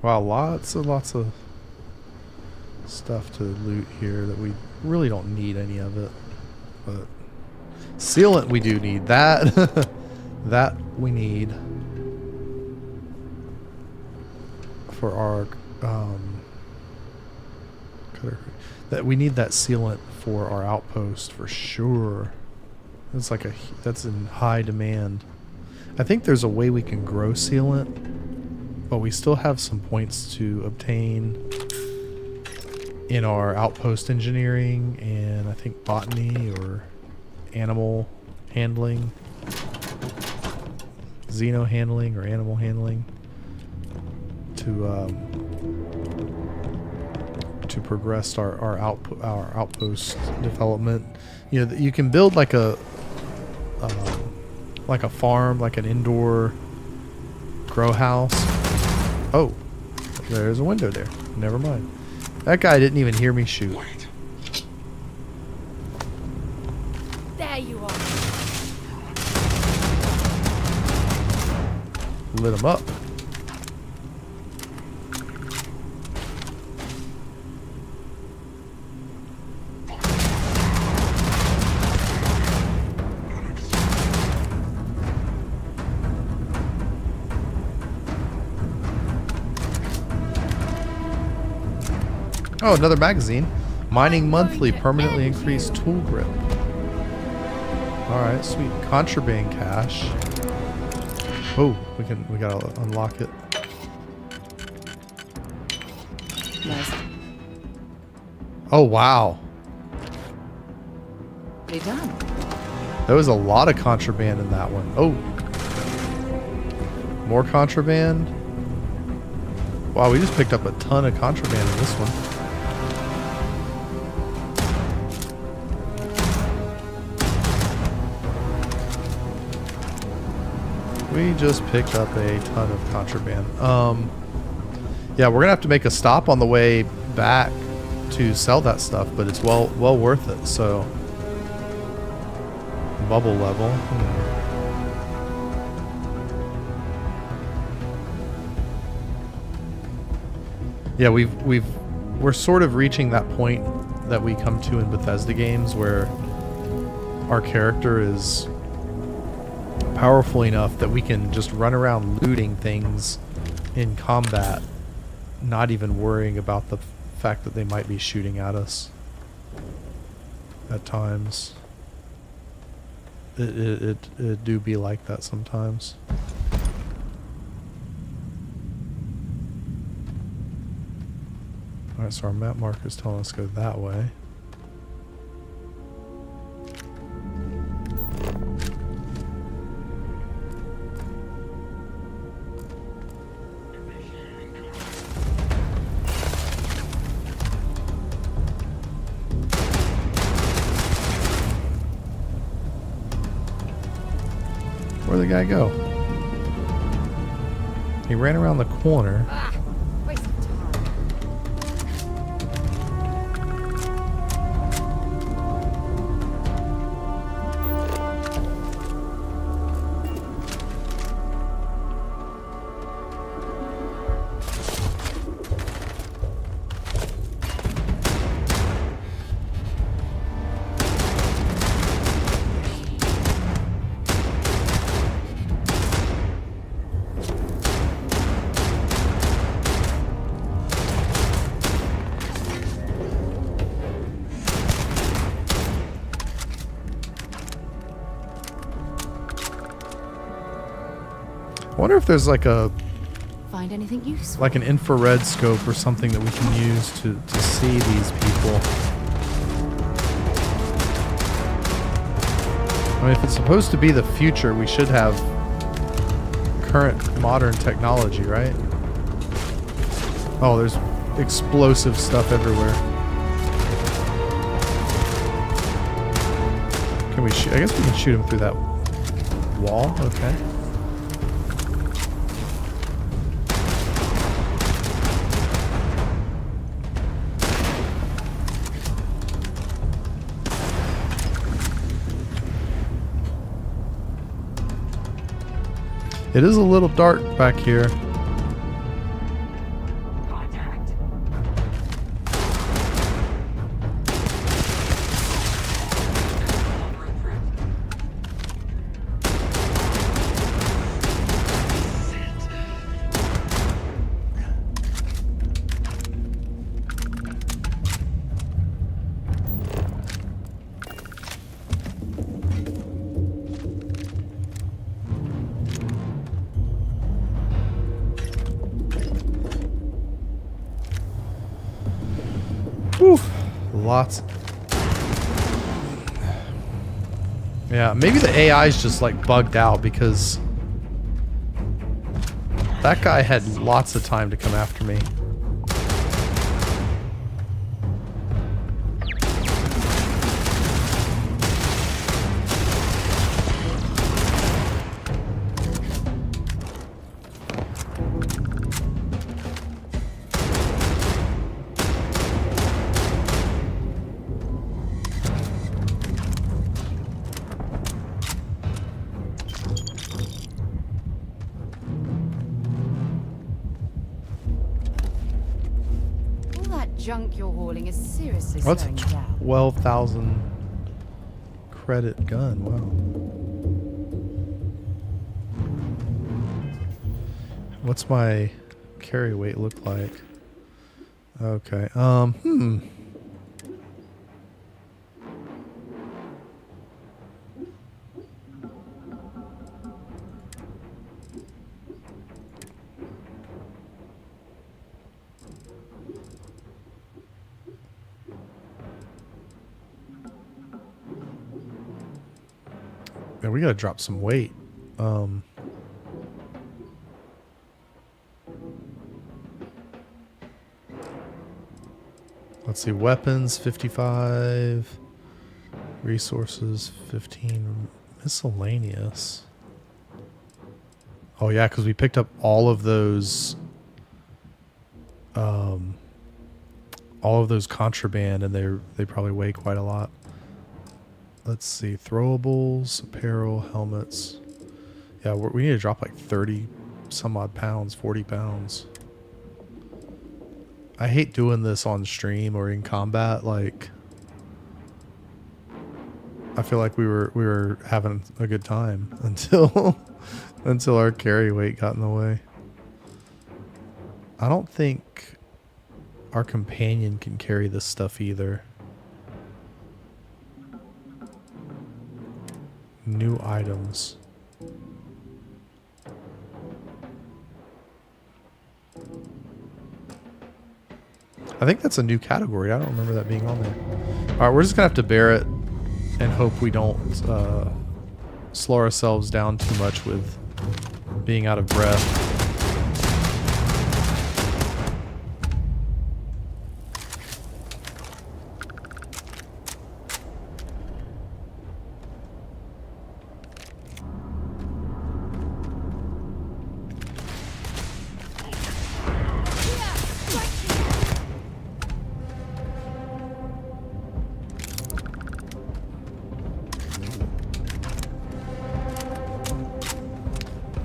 Wow, lots of stuff to loot here that we really don't need any of it. But sealant we do need. That that we need for our that we need that sealant for our outpost for sure. That's like that's in high demand. I think there's a way we can grow sealant, but we still have some points to obtain in our outpost engineering and I think botany or animal handling, xeno handling or animal handling to progress our outpost development. You know, you can build like a farm, like an indoor grow house. Oh, there's a window there. Never mind. That guy didn't even hear me shoot. There you are. Lit him up. Oh, another magazine. Mining monthly, permanently increased tool grip. Alright, sweet. Contraband cache. Oh, we gotta unlock it. Nice. Oh wow. Pretty done. There was a lot of contraband in that one. Oh. More contraband. Wow, we just picked up a ton of contraband in this one. We just picked up a ton of contraband. Yeah, we're gonna have to make a stop on the way back to sell that stuff, but it's well worth it. So, bubble level. Yeah, we're sort of reaching that point that we come to in Bethesda games where our character is powerful enough that we can just run around looting things in combat, not even worrying about the fact that they might be shooting at us at times. It do be like that sometimes. Alright, so our map marker is telling us to go that way. Where'd the guy go? He ran around the corner. Waste of time. wonder if there's like Find anything useful? like an infrared scope or something that we can use to see these people. I mean, if it's supposed to be the future, we should have current modern technology, right? Oh, there's explosive stuff everywhere. Can we shoot? I guess we can shoot him through that wall. Okay. It is a little dark back here. Whew, lots. Yeah, maybe the AI is just like bugged out because that guy had lots of time to come after me. Junk you're hauling is seriously What's a slowing you down. 12,000 credit gun? Wow. What's my carry weight look like? Okay. Yeah, we gotta drop some weight. Let's see, weapons 55, resources 15, miscellaneous. Oh yeah, because we picked up all of those contraband, and they probably weigh quite a lot. Let's see, throwables, apparel, helmets. Yeah, we need to drop like 30 some odd pounds, 40 pounds. I hate doing this on stream or in combat. Like, I feel like we were having a good time until until our carry weight got in the way. I don't think our companion can carry this stuff either. New items. I think that's a new category. I don't remember that being on there. All right, we're just gonna have to bear it and hope we don't slow ourselves down too much with being out of breath.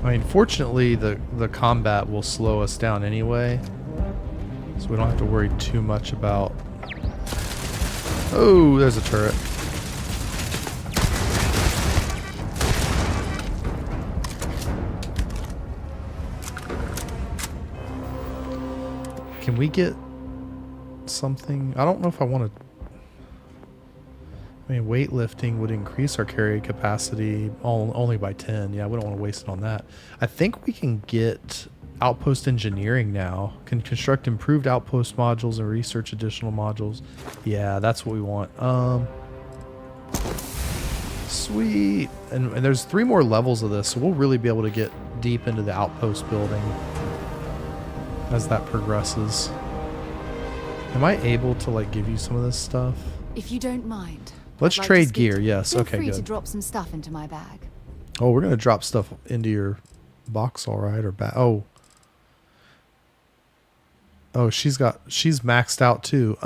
I mean, fortunately, the combat will slow us down anyway, so we don't have to worry too much about... Oh, there's a turret. Can we get something? I don't know if I want to... I mean, weightlifting would increase our carry capacity only by 10. Yeah, we don't want to waste it on that. I think we can get outpost engineering now. Can construct improved outpost modules and research additional modules. Yeah, that's what we want. Sweet. And there's 3 more levels of this, so we'll really be able to get deep into the outpost building as that progresses. Am I able to like give you some of this stuff? If you don't mind. Let's I'd like to trade speak gear. to- Yes. Feel Okay, free to good. drop some stuff into my bag. Oh, we're gonna drop stuff into your box, all right, or back. Oh, she's maxed out too.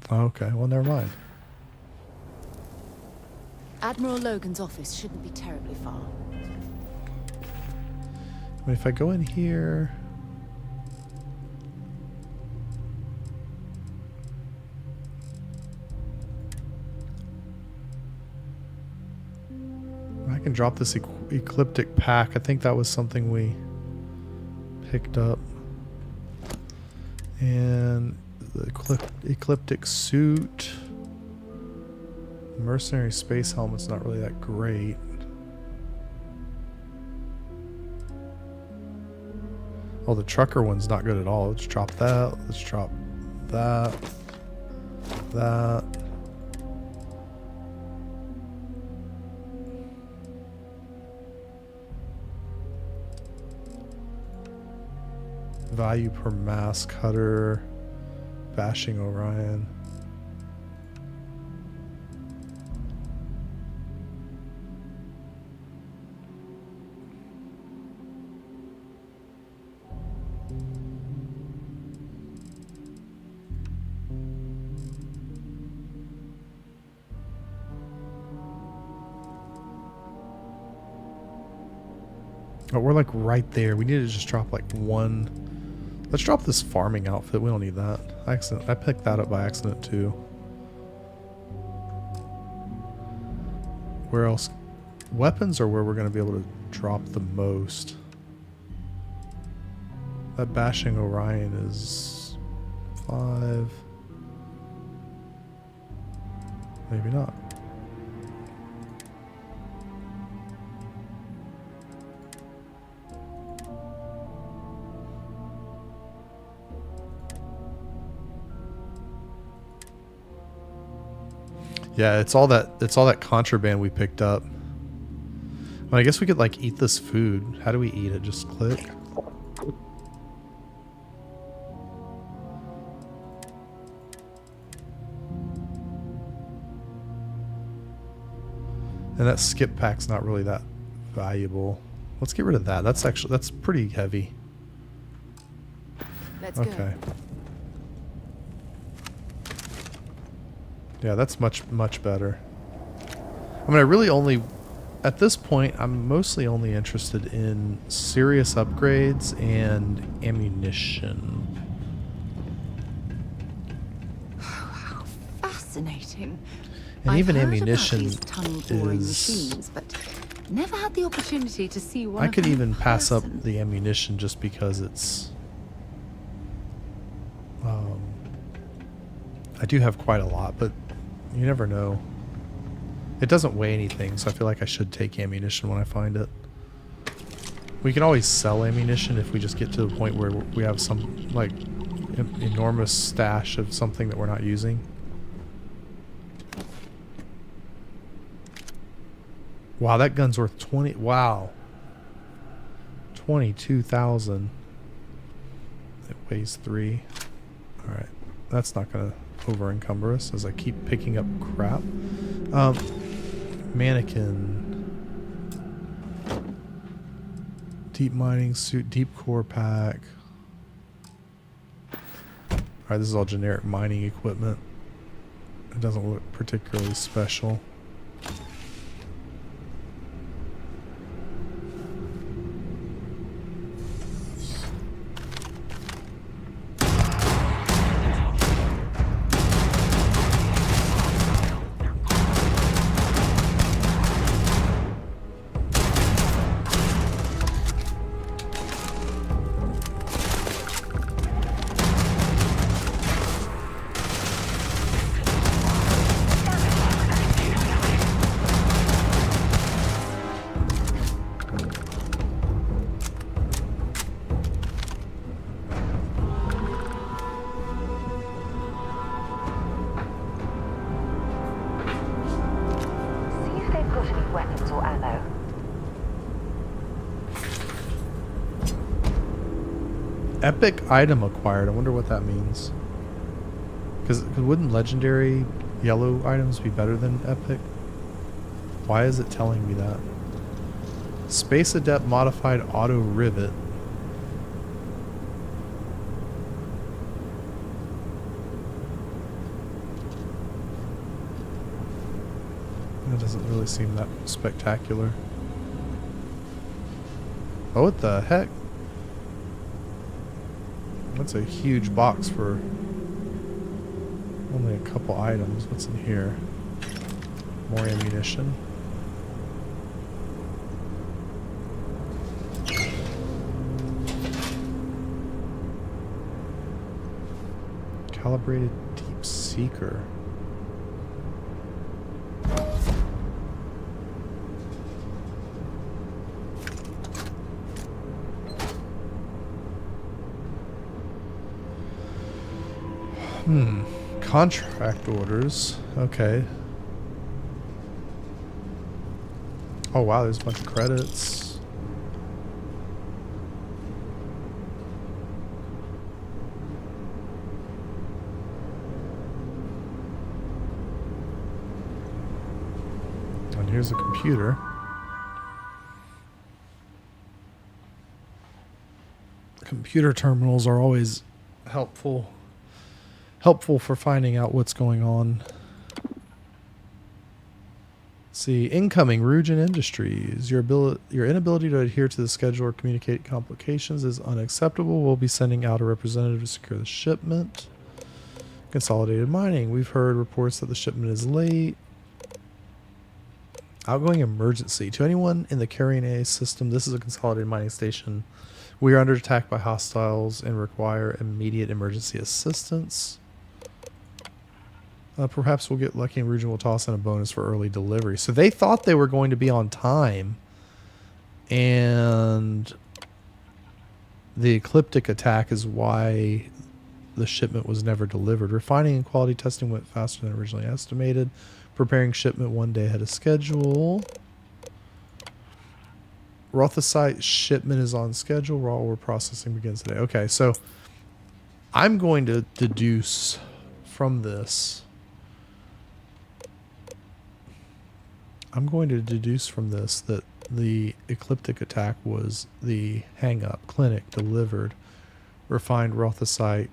Okay, well, never mind. Admiral Logan's office shouldn't be terribly far. I mean, if I go in here, I can drop this ecliptic pack. I think that was something we picked up. And the ecliptic suit. Mercenary space helmet's not really that great. Oh, the trucker one's not good at all. Let's drop that. Let's drop that. That. Value per mass cutter. Bashing Orion. Oh, we're like right there. We need to just drop like one. Let's drop this farming outfit. We don't need that. I picked that up by accident too. Where else? Weapons are where we're going to be able to drop the most. That bashing Orion is 5. Maybe not. Yeah, it's all that contraband we picked up. Well, I guess we could like eat this food. How do we eat it? Just click. And that skip pack's not really that valuable. Let's get rid of that. That's pretty heavy. Let's okay. go. Yeah, that's much better. I mean, I really only, at this point, I'm mostly only interested in serious upgrades and ammunition. How fascinating. And I've even heard ammunition about these tunnel boring is... machines, but never had the opportunity to see one. I of could them in even pass up person. the ammunition just because it's... I do have quite a lot, but you never know. It doesn't weigh anything, so I feel like I should take ammunition when I find it. We can always sell ammunition if we just get to the point where we have some, like, enormous stash of something that we're not using. Wow, that gun's worth 20... Wow. 22,000. It weighs 3. Alright. That's not going to over encumber us as I keep picking up crap. Mannequin. Deep mining suit, deep core pack. Alright, this is all generic mining equipment. It doesn't look particularly special. Epic item acquired. I wonder what that means. Because wouldn't legendary yellow items be better than epic? Why is it telling me that? Space Adept modified auto rivet. That doesn't really seem that spectacular. Oh, what the heck? That's a huge box for only a couple items. What's in here? More ammunition. Calibrated Deep Seeker. Contract orders. Okay. Oh wow, there's a bunch of credits. And here's a computer. Computer terminals are always helpful for finding out what's going on. See, incoming Ryujin Industries. Your inability to adhere to the schedule or communicate complications is unacceptable. We'll be sending out a representative to secure the shipment. Consolidated Mining. We've heard reports that the shipment is late. Outgoing emergency. To anyone in the Carrying A system, this is a Consolidated Mining station. We are under attack by hostiles and require immediate emergency assistance. Perhaps we'll get lucky and Ryujin will toss in a bonus for early delivery. So they thought they were going to be on time. And the ecliptic attack is why the shipment was never delivered. Refining and quality testing went faster than originally estimated. Preparing shipment 1 day ahead of schedule. Rothasite shipment is on schedule. Raw ore processing begins today. Okay, so I'm going to deduce from this. That the ecliptic attack was the hang-up. Clinic delivered. Refined Rothasite.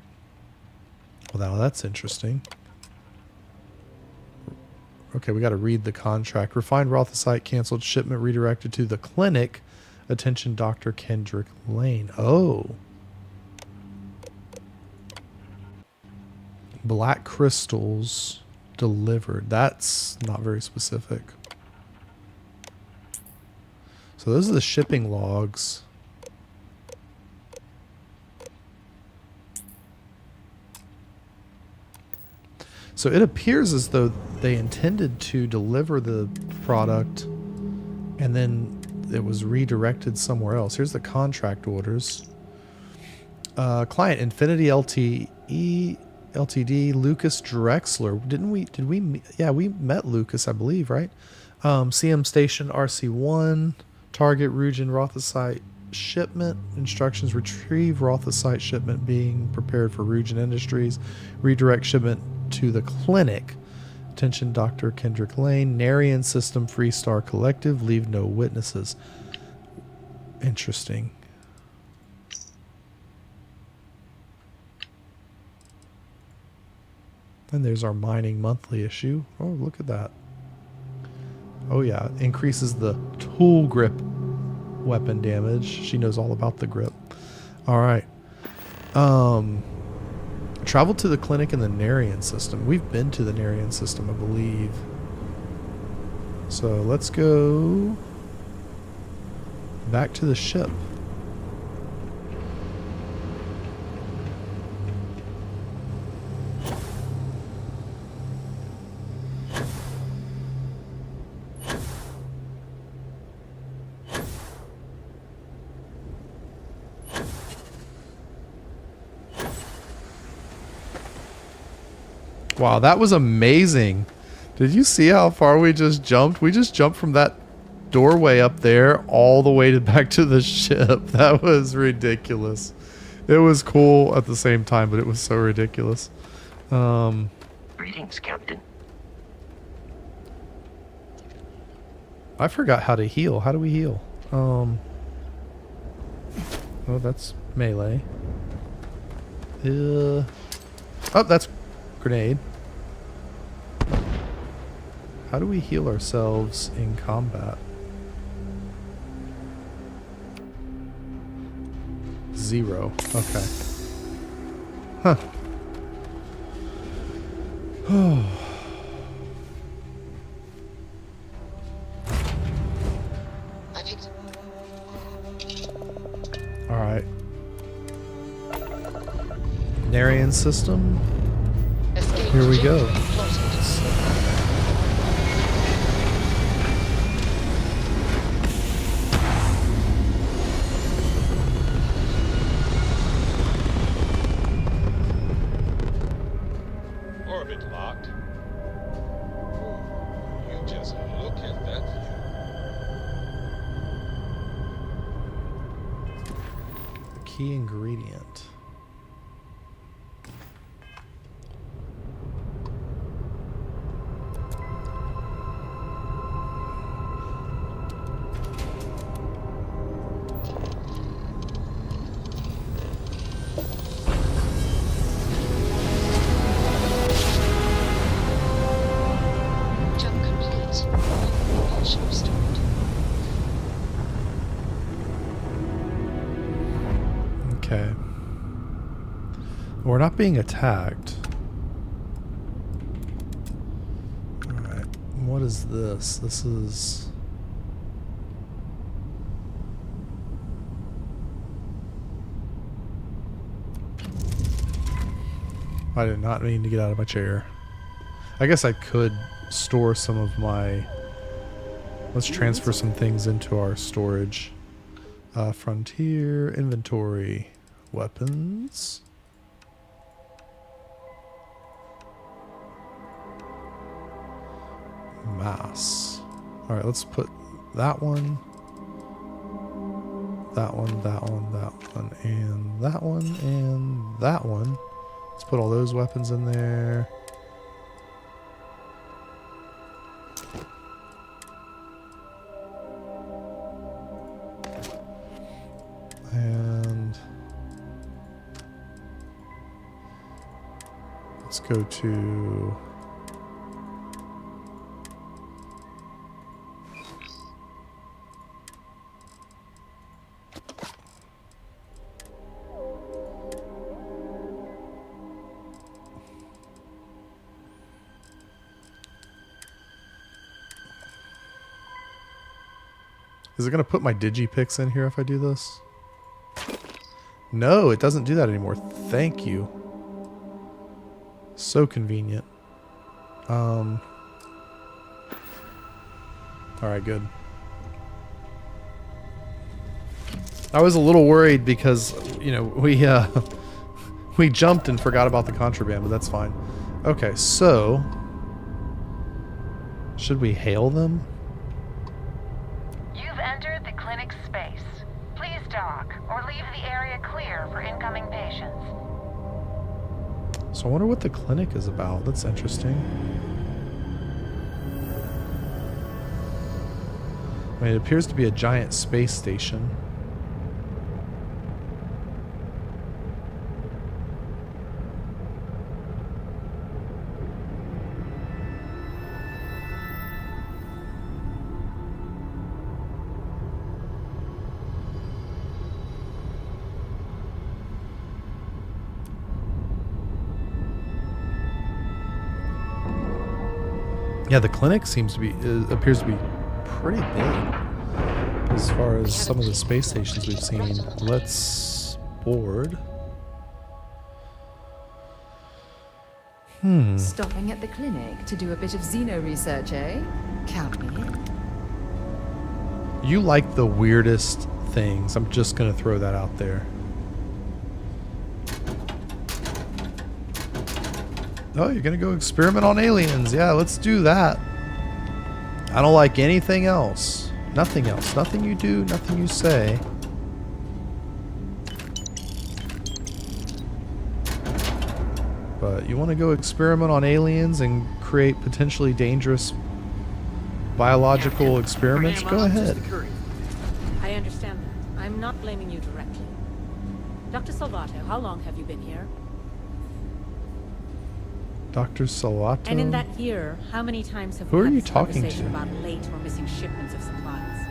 Well, now that's interesting. Okay, we got to read the contract. Refined Rothasite canceled. Shipment redirected to the clinic. Attention, Dr. Kendrick Lane. Oh. Black crystals delivered. That's not very specific. So those are the shipping logs. So it appears as though they intended to deliver the product and then it was redirected somewhere else. Here's the contract orders. Client Infinity Ltd. Lucas Drexler. Yeah, we met Lucas, I believe, right? CM Station RC1. Target Ryujin Rothasite shipment. Instructions: retrieve Rothasite shipment being prepared for Ryujin Industries. Redirect shipment to the clinic. Attention, Dr. Kendrick Lane. Narian System Freestar Collective. Leave no witnesses. Interesting. And there's our mining monthly issue. Oh, look at that. Oh yeah, increases the tool grip weapon damage. She knows all about the grip. All right. Travel to the clinic in the Narian system. We've been to the Narian system, I believe. So let's go back to the ship. Wow, that was amazing. Did you see how far we just jumped? We just jumped from that doorway up there all the way back to the ship. That was ridiculous. It was cool at the same time, but it was so ridiculous. Greetings, Captain. I forgot how to heal. How do we heal? Oh, that's melee. Oh, that's grenade. How do we heal ourselves in combat? 0. Okay. Huh. Oh. Alright. Narian system. Here we go. Orbit locked. You just look at that view. Key ingredient. Jump complete. Propulsion restored. Okay. We're not being attacked. Alright. What is this? This is... I did not mean to get out of my chair. I guess I could store some of my... Let's transfer some things into our storage. Frontier, inventory, weapons. Mass. Alright, let's put that one, that one, that one, that one, and that one, and that one. Let's put all those weapons in there. And let's go to Is it going to put my digipix in here if I do this? No, it doesn't do that anymore. Thank you. So convenient. Alright, good. I was a little worried because, you know, we jumped and forgot about the contraband, but that's fine. Okay, so should we hail them? You've entered the clinic's space. Please dock or leave the area clear for incoming patients. So I wonder what the clinic is about. That's interesting. I mean, it appears to be a giant space station. Yeah, the clinic seems to be appears to be pretty big as far as some of the space stations we've seen. Let's board. Stopping at the clinic to do a bit of xeno research, eh? Count me in. You like the weirdest things. I'm just gonna throw that out there. Oh, you're gonna go experiment on aliens. Yeah, let's do that. I don't like anything else. Nothing else. Nothing you do, nothing you say. But you want to go experiment on aliens and create potentially dangerous biological experiments? Go ahead. I understand that. I'm not blaming you directly. Dr. Salvato, how long have you been here? Dr. Salvato? And in that year, how many times have Who we are had you this talking conversation to? about late or missing shipments of supplies?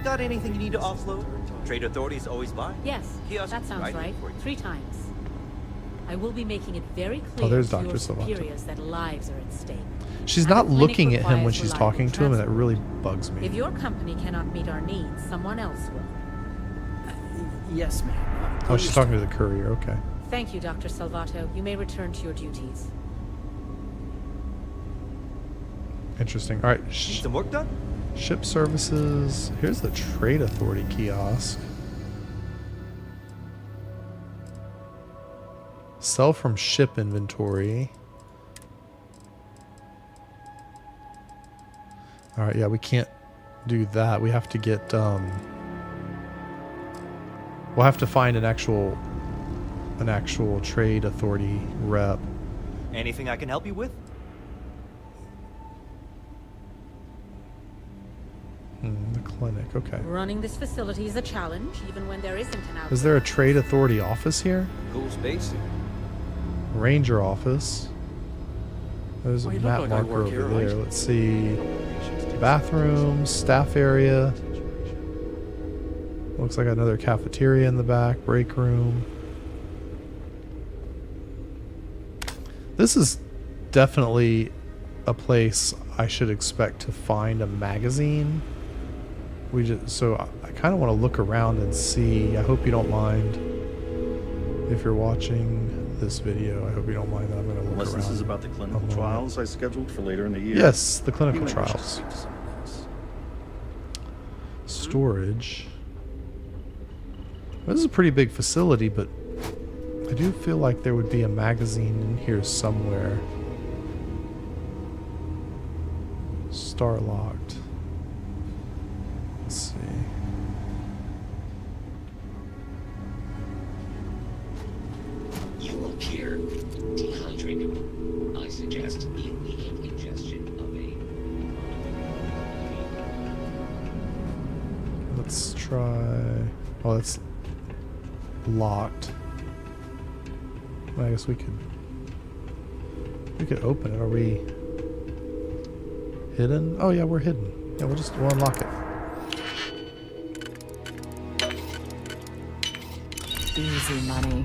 Got anything you need to offload? Trade authorities always buy. Yes, Kiosk that sounds right. for you. 3 times. I will be making it very Oh, clear there's to your Dr. Salvato. superiors that lives are at stake. She's And the not clinic looking at him when requires she's reliable talking to him, and that transport. really bugs me. If your company cannot meet our needs, someone else will. Yes, ma'am. Oh, she's talking to the courier. Okay. Thank you, Dr. Salvato. You may return to your duties. Interesting. All right. Need some work done? Ship services. Here's the Trade Authority kiosk. Sell from ship inventory. All right, yeah, we can't do that. We have to get we'll have to find an actual Trade Authority rep. Anything I can help you with? The clinic. Okay. Running this facility is a challenge, even when there isn't an outlet. Is there a Trade Authority office here? Cool space. Ranger office. There's a Oh, you look map like I marker work over here, there. right? Let's see. Bathrooms, staff area. Looks like another cafeteria in the back, break room. This is definitely a place I should expect to find a magazine. So I kind of want to look around and see. I hope you don't mind if you're watching this video. I hope you don't mind that I'm going to look Unless around. this is about the clinical trials I scheduled for later in the year. Yes, the clinical You may wish to trials. speak to someone else. Storage. This is a pretty big facility, but I do feel like there would be a magazine in here somewhere. Star locked. Let's see. You appear dehydrated. I suggest immediate ingestion of a... Let's try... Oh, that's locked. I guess we could open it. Are we hidden? Oh yeah, we're hidden. Yeah, we'll unlock it. Easy money.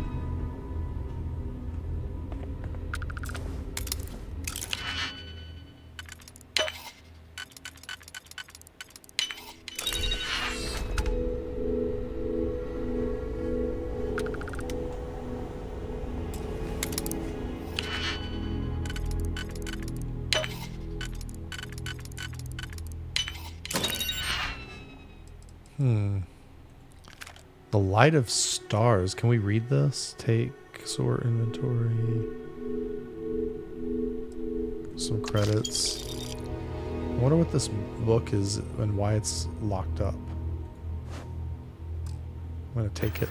The Light of Stars. Can we read this? Take, sort, inventory. Some credits. I wonder what this book is and why it's locked up. I'm going to take it.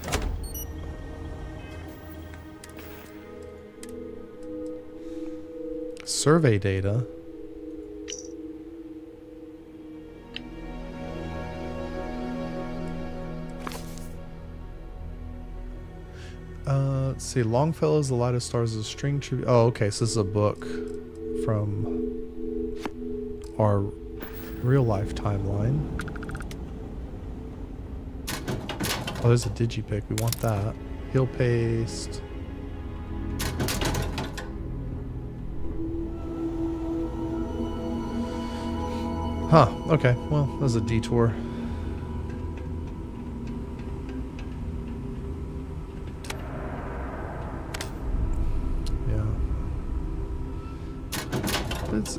Survey data. Let's see. Longfellow's The Light of Stars is a string tribute. Oh, okay. So this is a book from our real life timeline. Oh, there's a digipic. We want that. Heal paste. Huh. Okay. Well, that was a detour.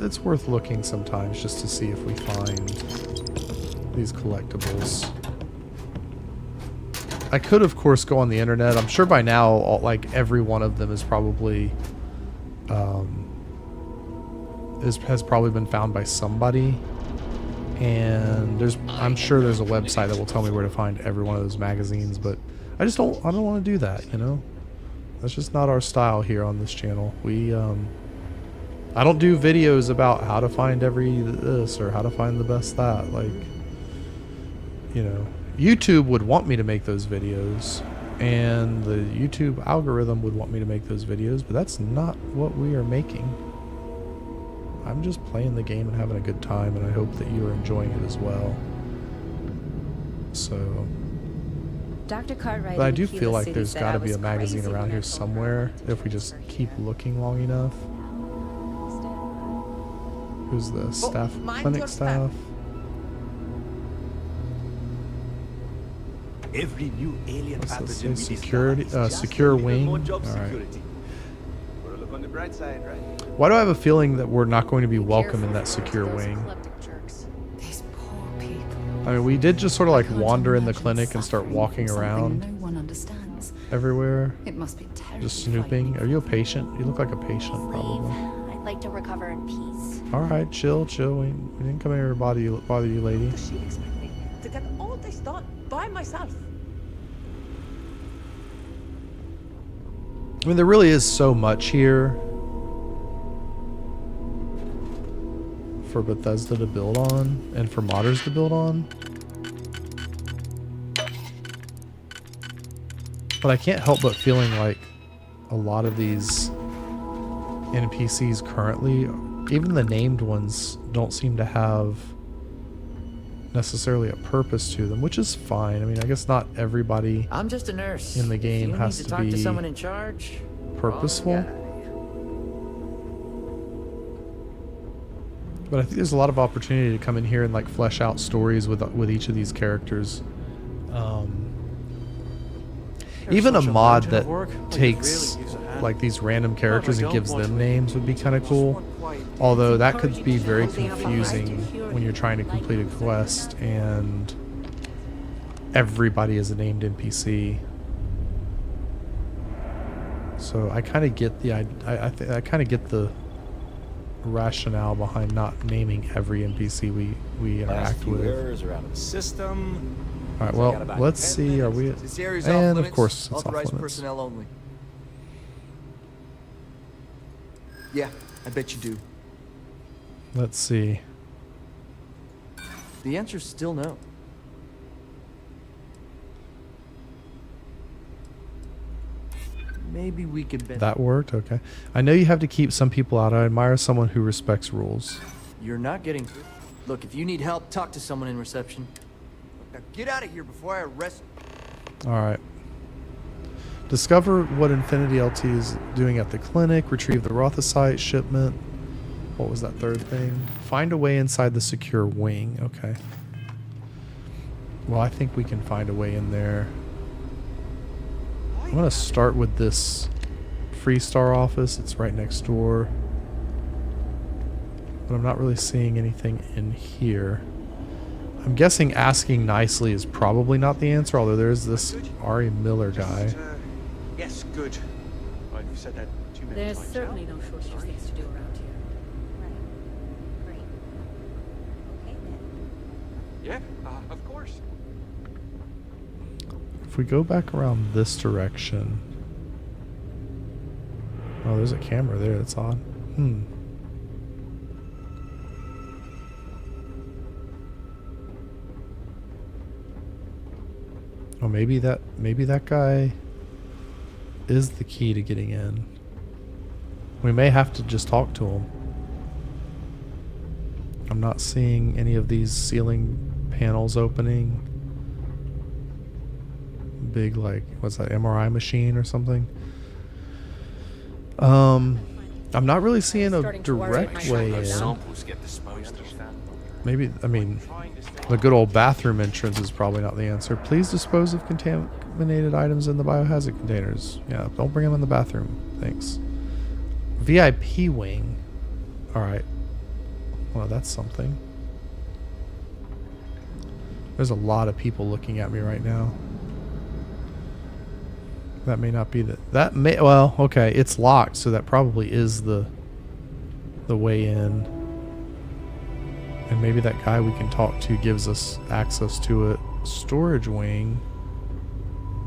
It's worth looking sometimes just to see if we find these collectibles. I could, of course, go on the internet. I'm sure by now, like every one of them is probably has probably been found by somebody. And I'm sure there's a website that will tell me where to find every one of those magazines, but I don't want to do that, you know. That's just not our style here on this channel. We I don't do videos about how to find every this or how to find the best that. Like, you know, YouTube would want me to make those videos, and the YouTube algorithm would want me to make those videos, but that's not what we are making. I'm just playing the game and having a good time, and I hope that you are enjoying it as well. So, Dr. Cartwright but I do feel like there's got to be a magazine around here somewhere if we just keep looking long enough. Who's the staff? Clinic staff? Every new alien What's this pathogen say? we Security, discover is just secure a little wing. more All job right. security. Gotta look on the bright side, right? Why do I have a feeling that we're not going to be welcome in that secure wing? These poor people. I mean, we did just sort of like wander in the clinic and start walking around No one understands. everywhere. It must be terrible. Just snooping. Are you a patient? You look like a patient, probably. I'd like to recover in peace. All right, chill, chill. We didn't come here to bother you, lady. Does she expect me to get all this done by myself? I mean, there really is so much here for Bethesda to build on and for modders to build on. But I can't help but feeling like a lot of these NPCs currently, even the named ones, don't seem to have necessarily a purpose to them, which is fine. I mean, I guess not everybody I'm just a nurse. in the If game you has need to talk be to someone in charge. purposeful. But I think there's a lot of opportunity to come in here and like flesh out stories with each of these characters. Even a mod that takes like these random characters and gives them names would be kind of cool. Although that could be very confusing when you're trying to complete a quest and everybody is a named NPC. So I kind of get the I kind of get the rationale behind not naming every NPC we interact with. Errors are out of the system. All right, well, let's see. Are we? This area's And off of limits. course, it's off Authorized limits. personnel only. Yeah, I bet you do. Let's see. The answer's still no. Maybe we could bet. That worked. Okay. I know you have to keep some people out. I admire someone who respects rules. You're not getting. Look, if you need help, talk to someone in reception. Now get out of here before I arrest you. All right. Discover what Infinity LT is doing at the clinic. Retrieve the Rothosite shipment. What was that third thing? Find a way inside the secure wing. Okay. Well, I think we can find a way in there. I'm going to start with this Freestar office. It's right next door. But I'm not really seeing anything in here. I'm guessing asking nicely is probably not the answer, although there's this Ari Miller guy. Yes, good. Well, you said that 2 minutes. There's like certainly no shortage of things to do around here. Right. Great. Okay then. Yeah, of course. If we go back around this direction. Oh, there's a camera there. That's odd. Oh, maybe that guy is the key to getting in. We may have to just talk to him. I'm not seeing any of these ceiling panels opening. Big, like, what's that, MRI machine or something? I'm not really seeing a direct way in. Samples get disposed of. Maybe, I mean, the good old bathroom entrance is probably not the answer. Please dispose of contaminated items in the biohazard containers. Yeah, don't bring them in the bathroom. Thanks. VIP wing. Alright. Well, that's something. There's a lot of people looking at me right now. That may not be that may, well, okay, it's locked, so that probably is the way in. And maybe that guy we can talk to gives us access to it. Storage wing.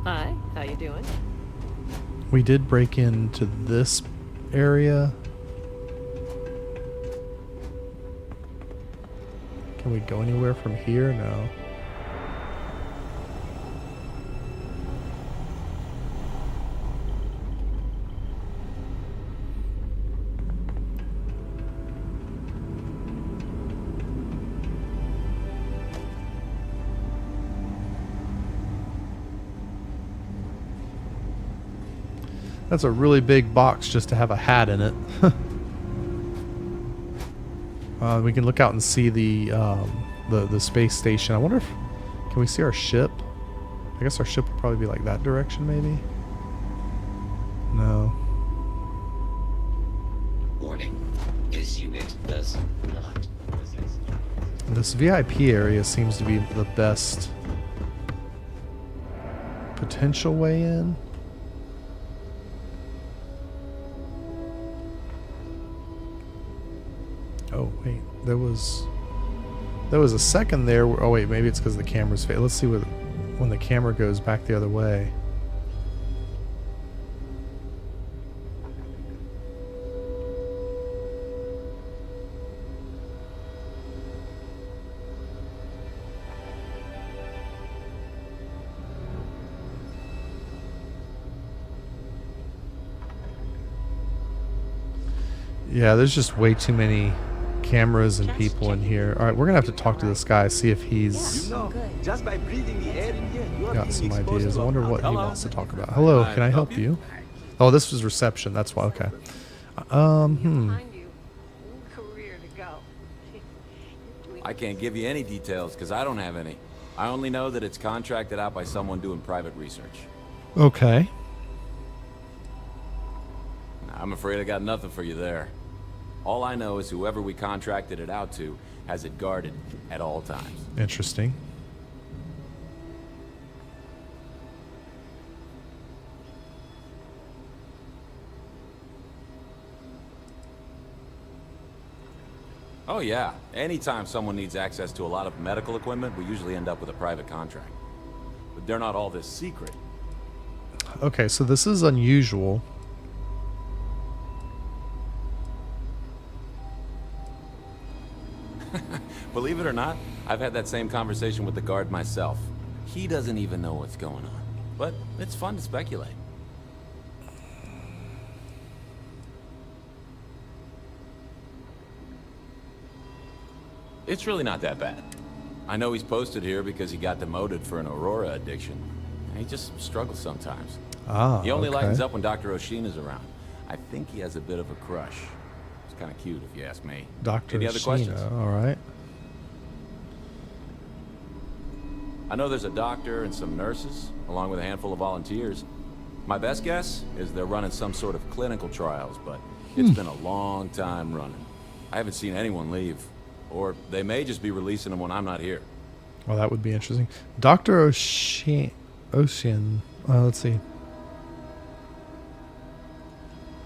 Hi, how you doing? We did break into this area. Can we go anywhere from here? No. That's a really big box just to have a hat in it. We can look out and see the space station. I wonder if can we see our ship? I guess our ship will probably be like that direction, maybe. No. Warning. This unit does not possess. This VIP area seems to be the best potential way in. Oh wait, there was a second there. Oh wait, maybe it's because the camera's faded. Let's see what when the camera goes back the other way. Yeah, there's just way too many cameras and people in here. All right, we're gonna have to talk to this guy, see if he's Just by breathing the air in here, you are got some being exposed ideas. to I wonder what he Hello. wants to talk about. Hello, can I help you? Oh, this was reception. That's why. Okay. I can't give you any details because I don't have any. I only know that it's contracted out by someone doing private research. Okay. I'm afraid I got nothing for you there. All I know is whoever we contracted it out to has it guarded at all times. Interesting. Oh yeah, anytime someone needs access to a lot of medical equipment, we usually end up with a private contract. But they're not all this secret. Okay, so this is unusual. Believe it or not, I've had that same conversation with the guard myself. He doesn't even know what's going on. But it's fun to speculate. It's really not that bad. I know he's posted here because he got demoted for an Aurora addiction. And he just struggles sometimes. He only lightens up when Dr. Oshin is around. I think he has a bit of a crush. It's kind of cute if you ask me. Dr. Any other questions? All right. I know there's a doctor and some nurses, along with a handful of volunteers. My best guess is they're running some sort of clinical trials, but it's been a long time running. I haven't seen anyone leave. Or they may just be releasing them when I'm not here. Well, that would be interesting. Dr. Oshin. Let's see.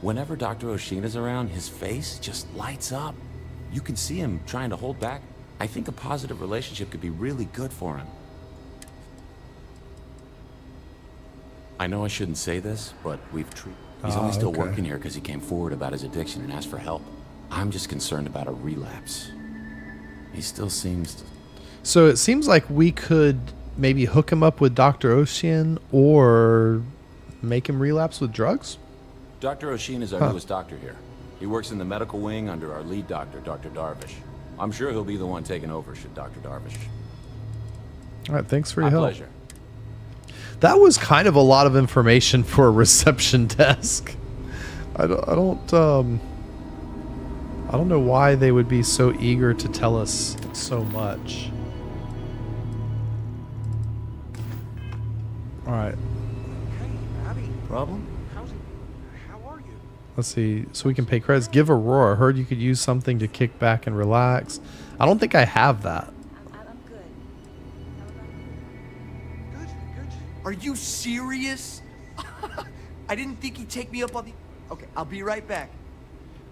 Whenever Dr. Oshin is around, his face just lights up. You can see him trying to hold back. I think a positive relationship could be really good for him. I know I shouldn't say this, but he's only still working here because he came forward about his addiction and asked for help. I'm just concerned about a relapse. He still seems to... So it seems like we could maybe hook him up with Dr. Oshin or make him relapse with drugs? Dr. Oshin is our newest doctor here. He works in the medical wing under our lead doctor, Dr. Darvish. I'm sure he'll be the one taking over should Dr. Darvish. All right, thanks for your help. My pleasure. That was kind of a lot of information for a reception desk. I don't know why they would be so eager to tell us so much. All right. Hey, Abby. Problem? How are you? Let's see. So we can pay credits. Give Aurora. I heard you could use something to kick back and relax. I don't think I have that. I'm good. Are you serious? I didn't think he'd take me up on the... Okay, I'll be right back.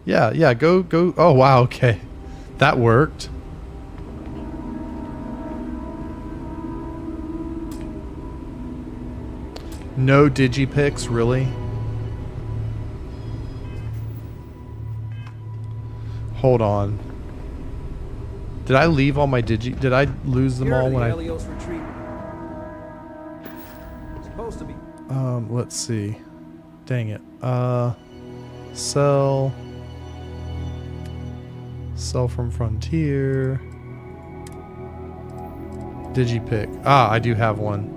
Yeah, go. Oh, wow, okay. That worked. No digipics, really? Hold on. Did I leave all my Did I lose them all when I... Supposed to be. Let's see. Dang it. Sell from Frontier. Digipick. Ah, I do have one.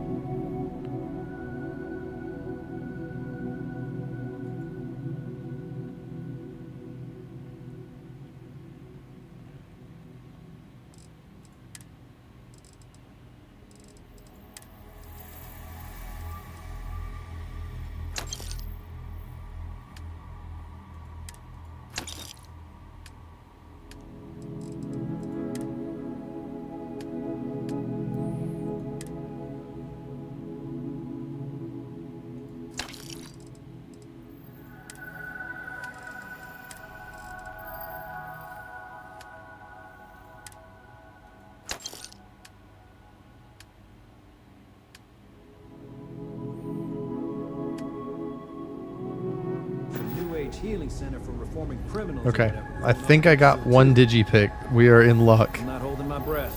Healing center for reforming criminals. Okay, I think I got one digipick. We are in luck. I'm not holding my breath.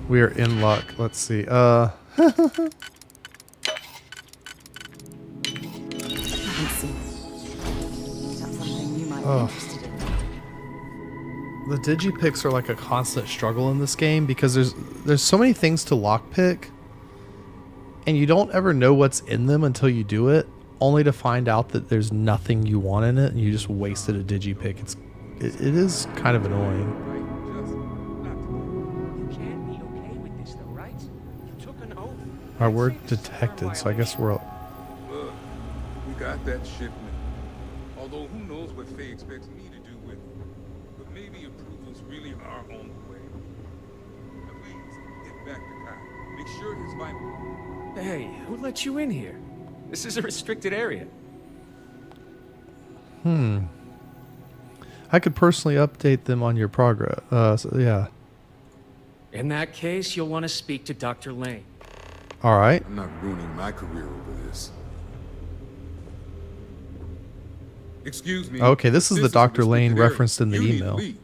We are in luck. Let's see. The digipicks are like a constant struggle in this game because there's so many things to lockpick, and you don't ever know what's in them until you do it, only to find out that there's nothing you want in it, and you just wasted a digipick. It is kind of annoying. You can't be okay with this, though, right? You took an oath. Alright, we're detected, so I guess we're... Look, we got that shipment. Although who knows what Faye expects me to do with it. But maybe approvals really are on the way. Now please, get back to Kai. Make sure his vital... Hey, who let you in here? This is a restricted area. I could personally update them on your progress. So, yeah. In that case, you'll want to speak to Dr. Lane. All right. I'm not ruining my career over this. Excuse me. Okay, this is the Dr. Lane restricted area. referenced in the You need to email. leave.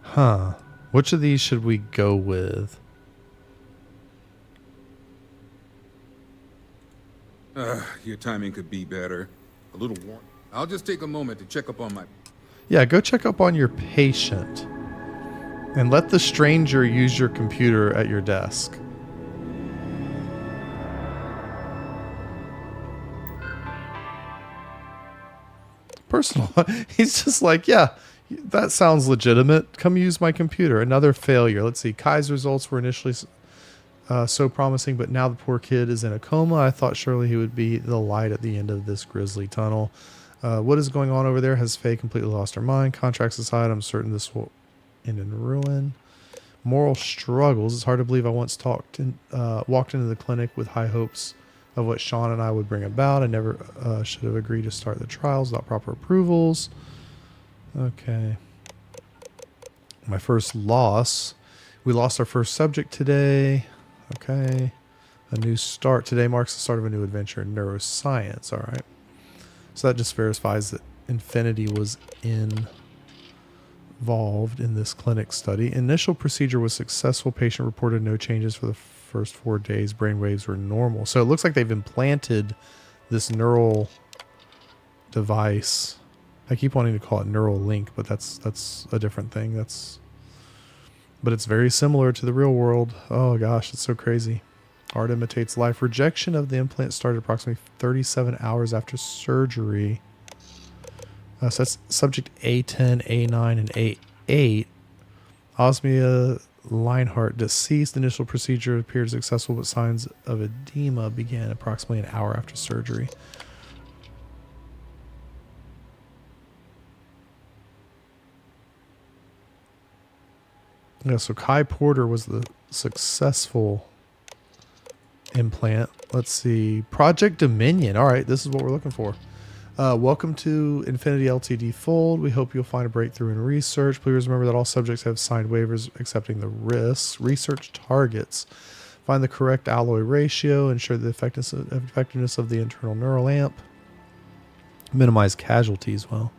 Huh. Which of these should we go with? Your timing could be better. A little warm. I'll just take a moment to check up on my... Yeah, go check up on your patient. And let the stranger use your computer at your desk. Personal. He's just like, yeah, that sounds legitimate. Come use my computer. Another failure. Let's see. Kai's results were initially so promising, but now the poor kid is in a coma. I thought surely he would be the light at the end of this grisly tunnel. What is going on over there? Has Faye completely lost her mind? Contracts aside, I'm certain this will end in ruin. Moral struggles. It's hard to believe I once walked into the clinic with high hopes of what Sean and I would bring about. I never should have agreed to start the trials without proper approvals. Okay. My first loss. We lost our first subject today. Okay. A new start. Today marks the start of a new adventure in neuroscience. All right. So that just verifies that Infinity was involved in this clinic study. Initial procedure was successful. Patient reported no changes for the first 4 days. Brain waves were normal. So it looks like they've implanted this neural device. I keep wanting to call it neural link, but that's a different thing. But it's very similar to the real world. Oh gosh, it's so crazy. Art imitates life. Rejection of the implant started approximately 37 hours after surgery. So that's subject A10, A9, and A8. Osmia Leinhart deceased. Initial procedure appeared successful, but signs of edema began approximately an hour after surgery. Yeah, so Kai Porter was the successful implant. Let's see. Project Dominion. All right, this is what we're looking for. Welcome to Infinity Ltd Fold. We hope you'll find a breakthrough in research. Please remember that all subjects have signed waivers accepting the risks. Research targets. Find the correct alloy ratio. Ensure the effectiveness of the internal neural amp. Minimize casualties. Well,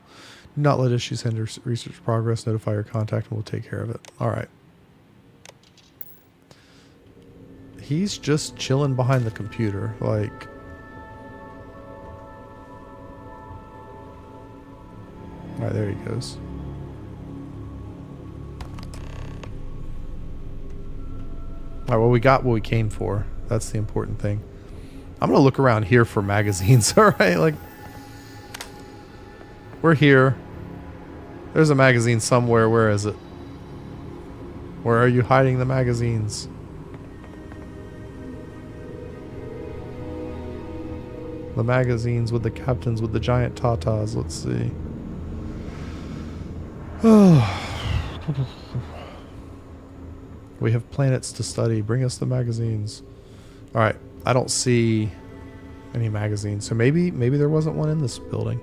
do not let issues hinder research progress. Notify your contact and we'll take care of it. All right. He's just chilling behind the computer. Like... Alright, there he goes. Alright, well, we got what we came for. That's the important thing. I'm going to look around here for magazines, alright? Like, we're here. There's a magazine somewhere. Where is it? Where are you hiding the magazines? The magazines with the captains with the giant tatas. Let's see. We have planets to study. Bring us the magazines. Alright. I don't see any magazines. So maybe there wasn't one in this building.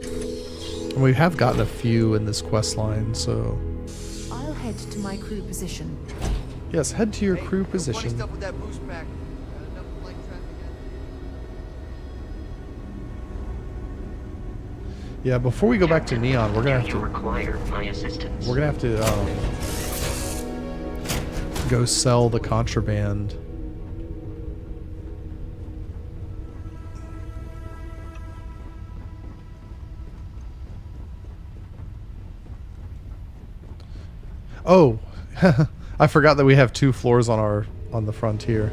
And we have gotten a few in this quest line, so... I'll head to my crew position. Yes, head to your crew position. Stuff with that boost pack. Enough flight traffic. Yeah, before we go back to Neon, we're gonna have to require my assistance. We're gonna have to go sell the contraband. Oh, I forgot that we have 2 floors on the frontier.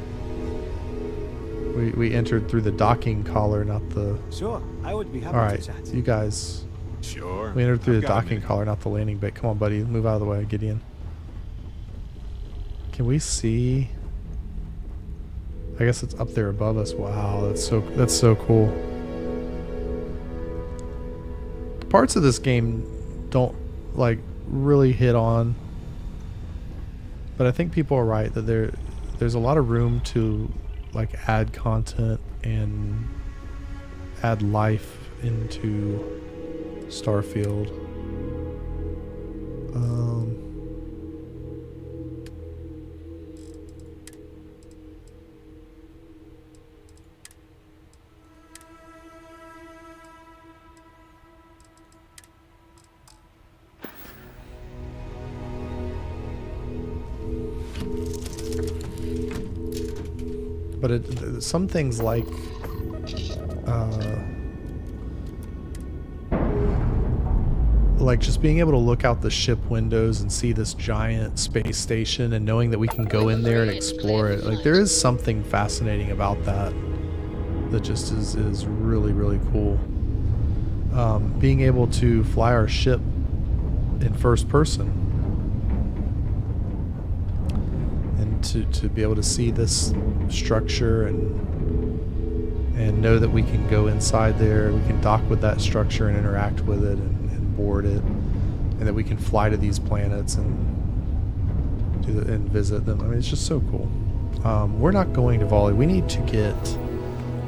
We entered through the docking collar, not the... Sure, I would be happy Alright, to chat. you guys... Sure. We entered through the docking collar, not the landing bay. Come on, buddy. Move out of the way, Gideon. Can we see... I guess it's up there above us. Wow, that's so cool. Parts of this game don't, like, really hit on. But I think people are right that there's a lot of room to... like add content and add life into Starfield. But some things like just being able to look out the ship windows and see this giant space station and knowing that we can go in there and explore it. Like, there is something fascinating about that just is really, really cool. Being able to fly our ship in first person and to be able to see this structure and know that we can go inside there, we can dock with that structure and interact with it and board it, and that we can fly to these planets and visit them. I mean, it's just so cool. We're not going to Volley. We need to get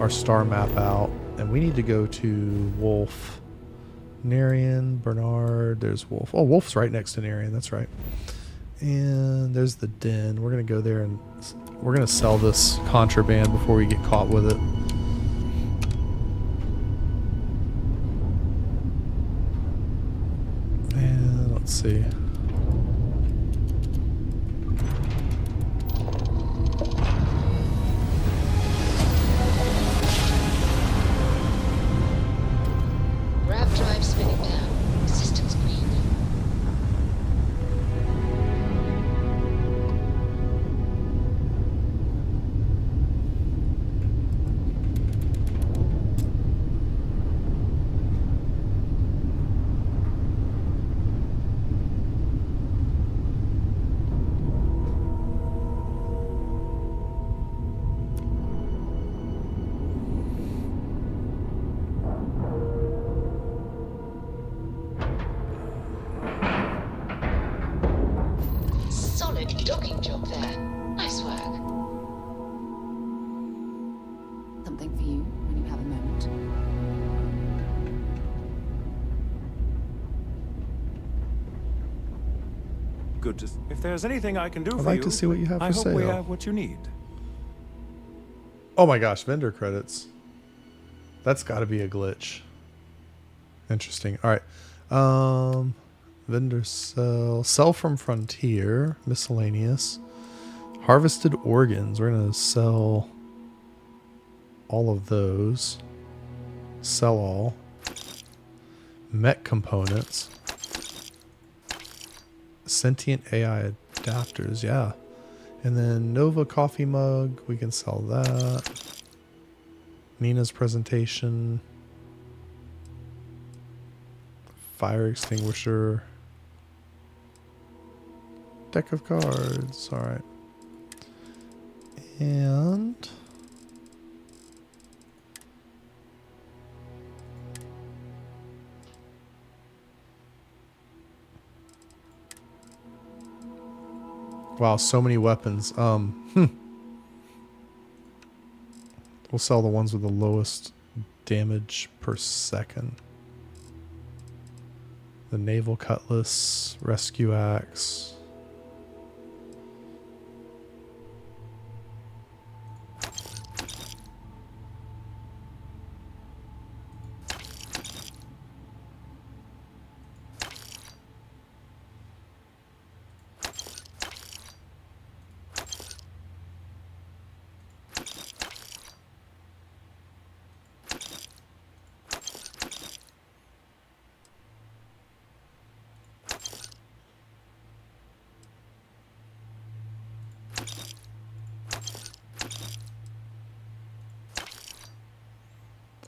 our star map out, and we need to go to Wolf, Narian, Bernard. There's Wolf. Oh, Wolf's right next to Narian. That's right. And there's the den. We're gonna go there and we're gonna sell this contraband before we get caught with it. And let's see. Grav drive spinning down. Systems green. Docking job there. Nice work. Something for you when you have a moment. there's anything I can do I'd for like you, to see what you have I for hope we sale. have what you need. Oh my gosh, vendor credits. That's got to be a glitch. Interesting. All right. Vendor sell from Frontier, miscellaneous. Harvested organs. We're going to sell all of those. Sell all. Mech components. Sentient AI adapters, yeah. And then Nova coffee mug, we can sell that. Nina's presentation. Fire extinguisher. Deck of cards, alright. And wow, so many weapons. We'll sell the ones with the lowest damage per second. The naval cutlass, rescue axe.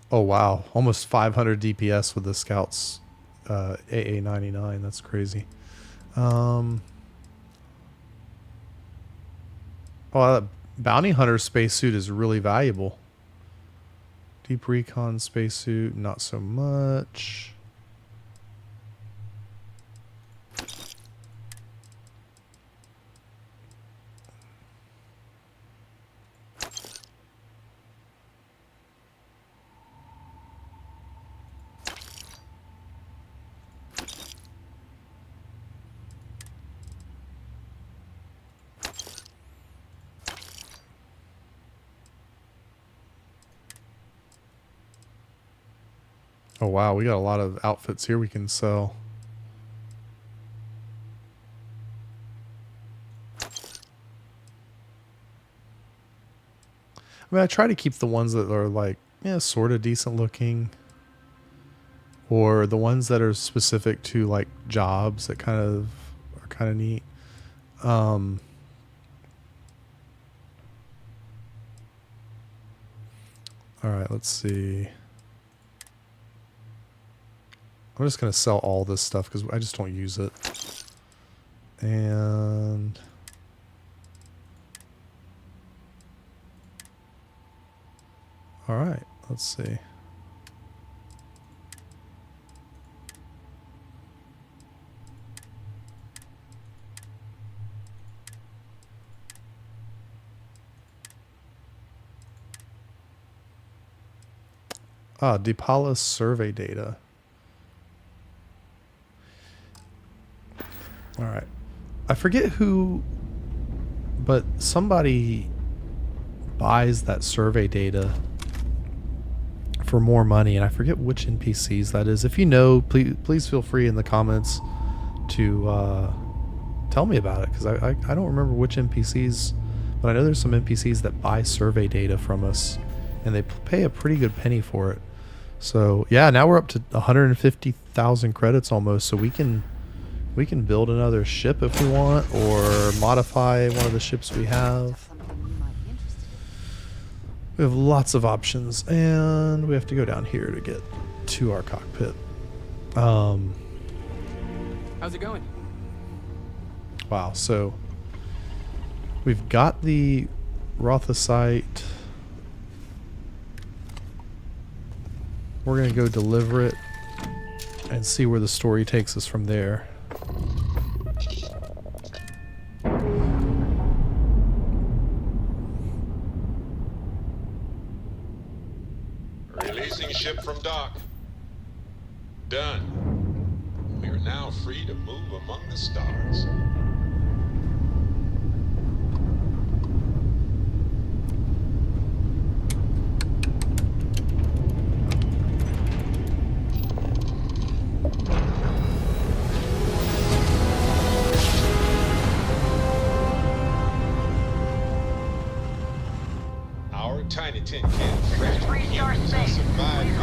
Oh wow, almost 500 DPS with the Scouts AA99. That's crazy. Oh, that Bounty Hunter spacesuit is really valuable. Deep Recon spacesuit, not so much. Oh wow, we got a lot of outfits here we can sell. I mean, I try to keep the ones that are like, yeah, sort of decent looking. Or the ones that are specific to like jobs that kind of are kind of neat. All right, let's see. I'm just going to sell all this stuff because I just don't use it. And all right, let's see. DePaula's survey data. All right. I forget who, but somebody buys that survey data for more money, and I forget which NPCs that is. If you know, please feel free in the comments to tell me about it, because I don't remember which NPCs, but I know there's some NPCs that buy survey data from us, and they pay a pretty good penny for it. So yeah, now we're up to 150,000 credits almost, so we can build another ship if we want, or modify one of the ships we have. We have lots of options, and we have to go down here to get to our cockpit. How's it going? Wow, so we've got the Rothosite. We're going to go deliver it and see where the story takes us from there. Releasing ship from dock. Done. We are now free to move among the stars. tiny tin can of fresh humans are surviving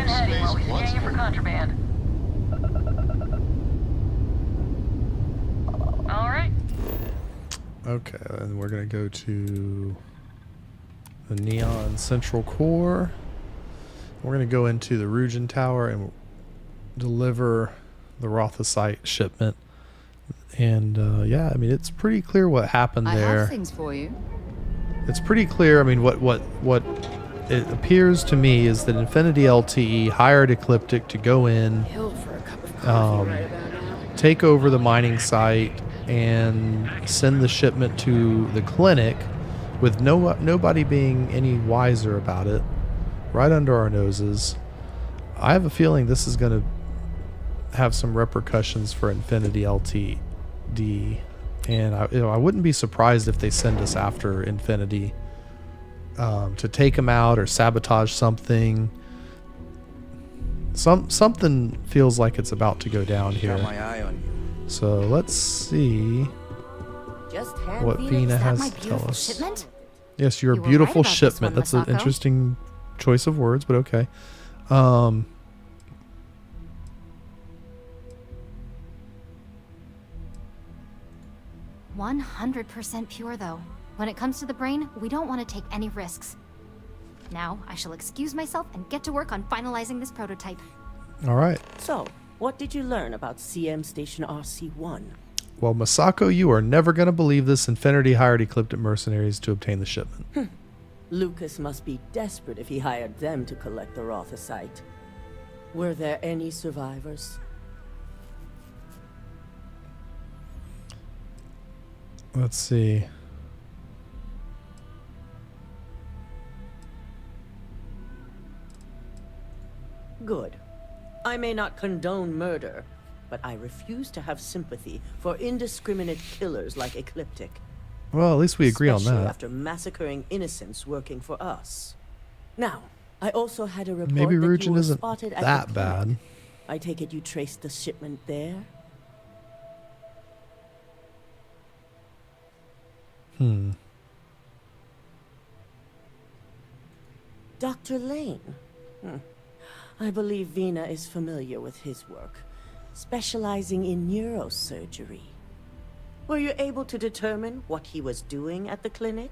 space once more. Contraband. All right. Okay, and we're gonna go to the Neon Central Core. We're gonna go into the Ryujin Tower and deliver the Rothosite shipment. And yeah, I mean, it's pretty clear what happened there. I have things for you. It's pretty clear. I mean, what it appears to me is that Infinity LTE hired Ecliptic to go in, take over the mining site, and send the shipment to the clinic, with nobody being any wiser about it, right under our noses. I have a feeling this is going to have some repercussions for Infinity LTD. And I wouldn't be surprised if they send us after Infinity to take them out or sabotage something. Something feels like it's about to go down here. Got my eye on you. So let's see what Vina has to tell us. Shipment? Yes, your You were beautiful right about this shipment. one, That's an Masako. interesting choice of words, but okay. 100% pure, though. When it comes to the brain, we don't want to take any risks. Now, I shall excuse myself and get to work on finalizing this prototype. All right. So, what did you learn about CM Station RC-1? Well, Masako, you are never going to believe this. Infinity hired Ecliptic mercenaries to obtain the shipment. Lucas must be desperate if he hired them to collect the Rothosite. Were there any survivors? Let's see. Good. I may not condone murder, but I refuse to have sympathy for indiscriminate killers like Ecliptic. Well, at least we agree on Especially that. after massacring innocents working for us. Now, I also had a report Maybe that you Ryujin were isn't spotted at that the bad. clinic. I take it you traced the shipment there? Dr. Lane. I believe Vina is familiar with his work, specializing in neurosurgery. Were you able to determine what he was doing at the clinic?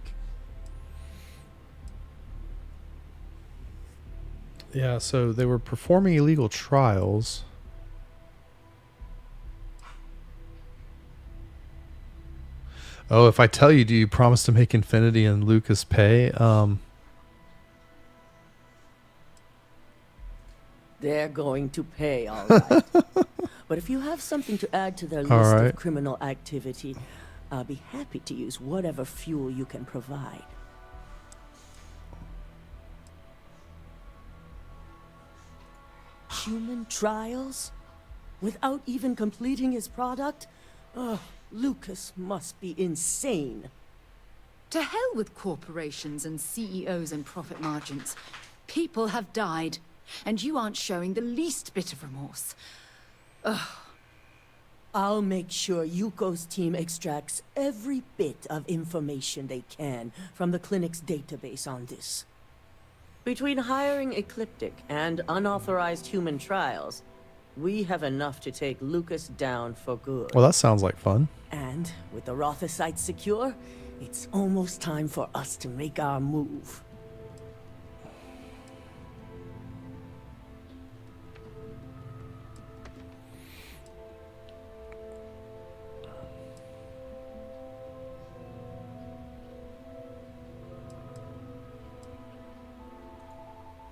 Yeah, so they were performing illegal trials. Oh, if I tell you, do you promise to make Infinity and Lucas pay? They're going to pay, all right. But if you have something to add to their list of criminal activity, I'll be happy to use whatever fuel you can provide. Human trials? Without even completing his product? Ugh, Lucas must be insane. To hell with corporations and CEOs and profit margins. People have died, and you aren't showing the least bit of remorse. Ugh. I'll make sure Yuko's team extracts every bit of information they can from the clinic's database on this. Between hiring Ecliptic and unauthorized human trials, we have enough to take Lucas down for good. Well, that sounds like fun. And with the Rothosite secure, it's almost time for us to make our move.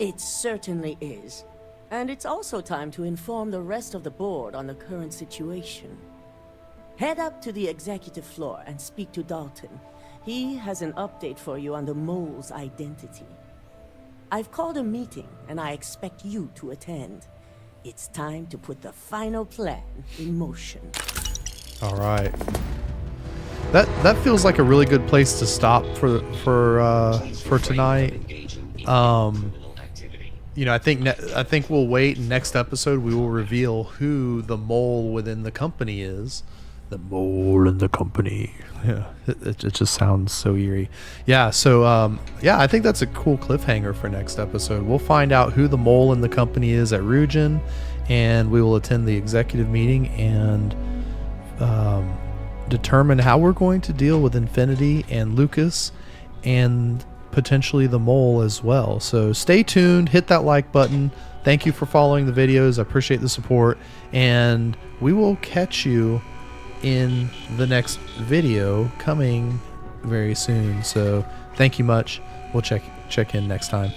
It certainly is. And it's also time to inform the rest of the board on the current situation. Head up to the executive floor and speak to Dalton. He has an update for you on the mole's identity. I've called a meeting, and I expect you to attend. It's time to put the final plan in motion. All right. That feels like a really good place to stop for tonight. You know, I think we'll wait, and next episode we will reveal who the mole within the company is The mole in the company. Yeah, it just sounds so eerie. Yeah, so yeah, I think that's a cool cliffhanger for next episode. We'll find out who the mole in the company is at Ryujin, and we will attend the executive meeting and determine how we're going to deal with Infinity and Lucas and potentially the mole as well. So stay tuned, hit that like button. Thank you for following the videos. I appreciate the support, and we will catch you in the next video coming very soon. So thank you much. We'll check in next time.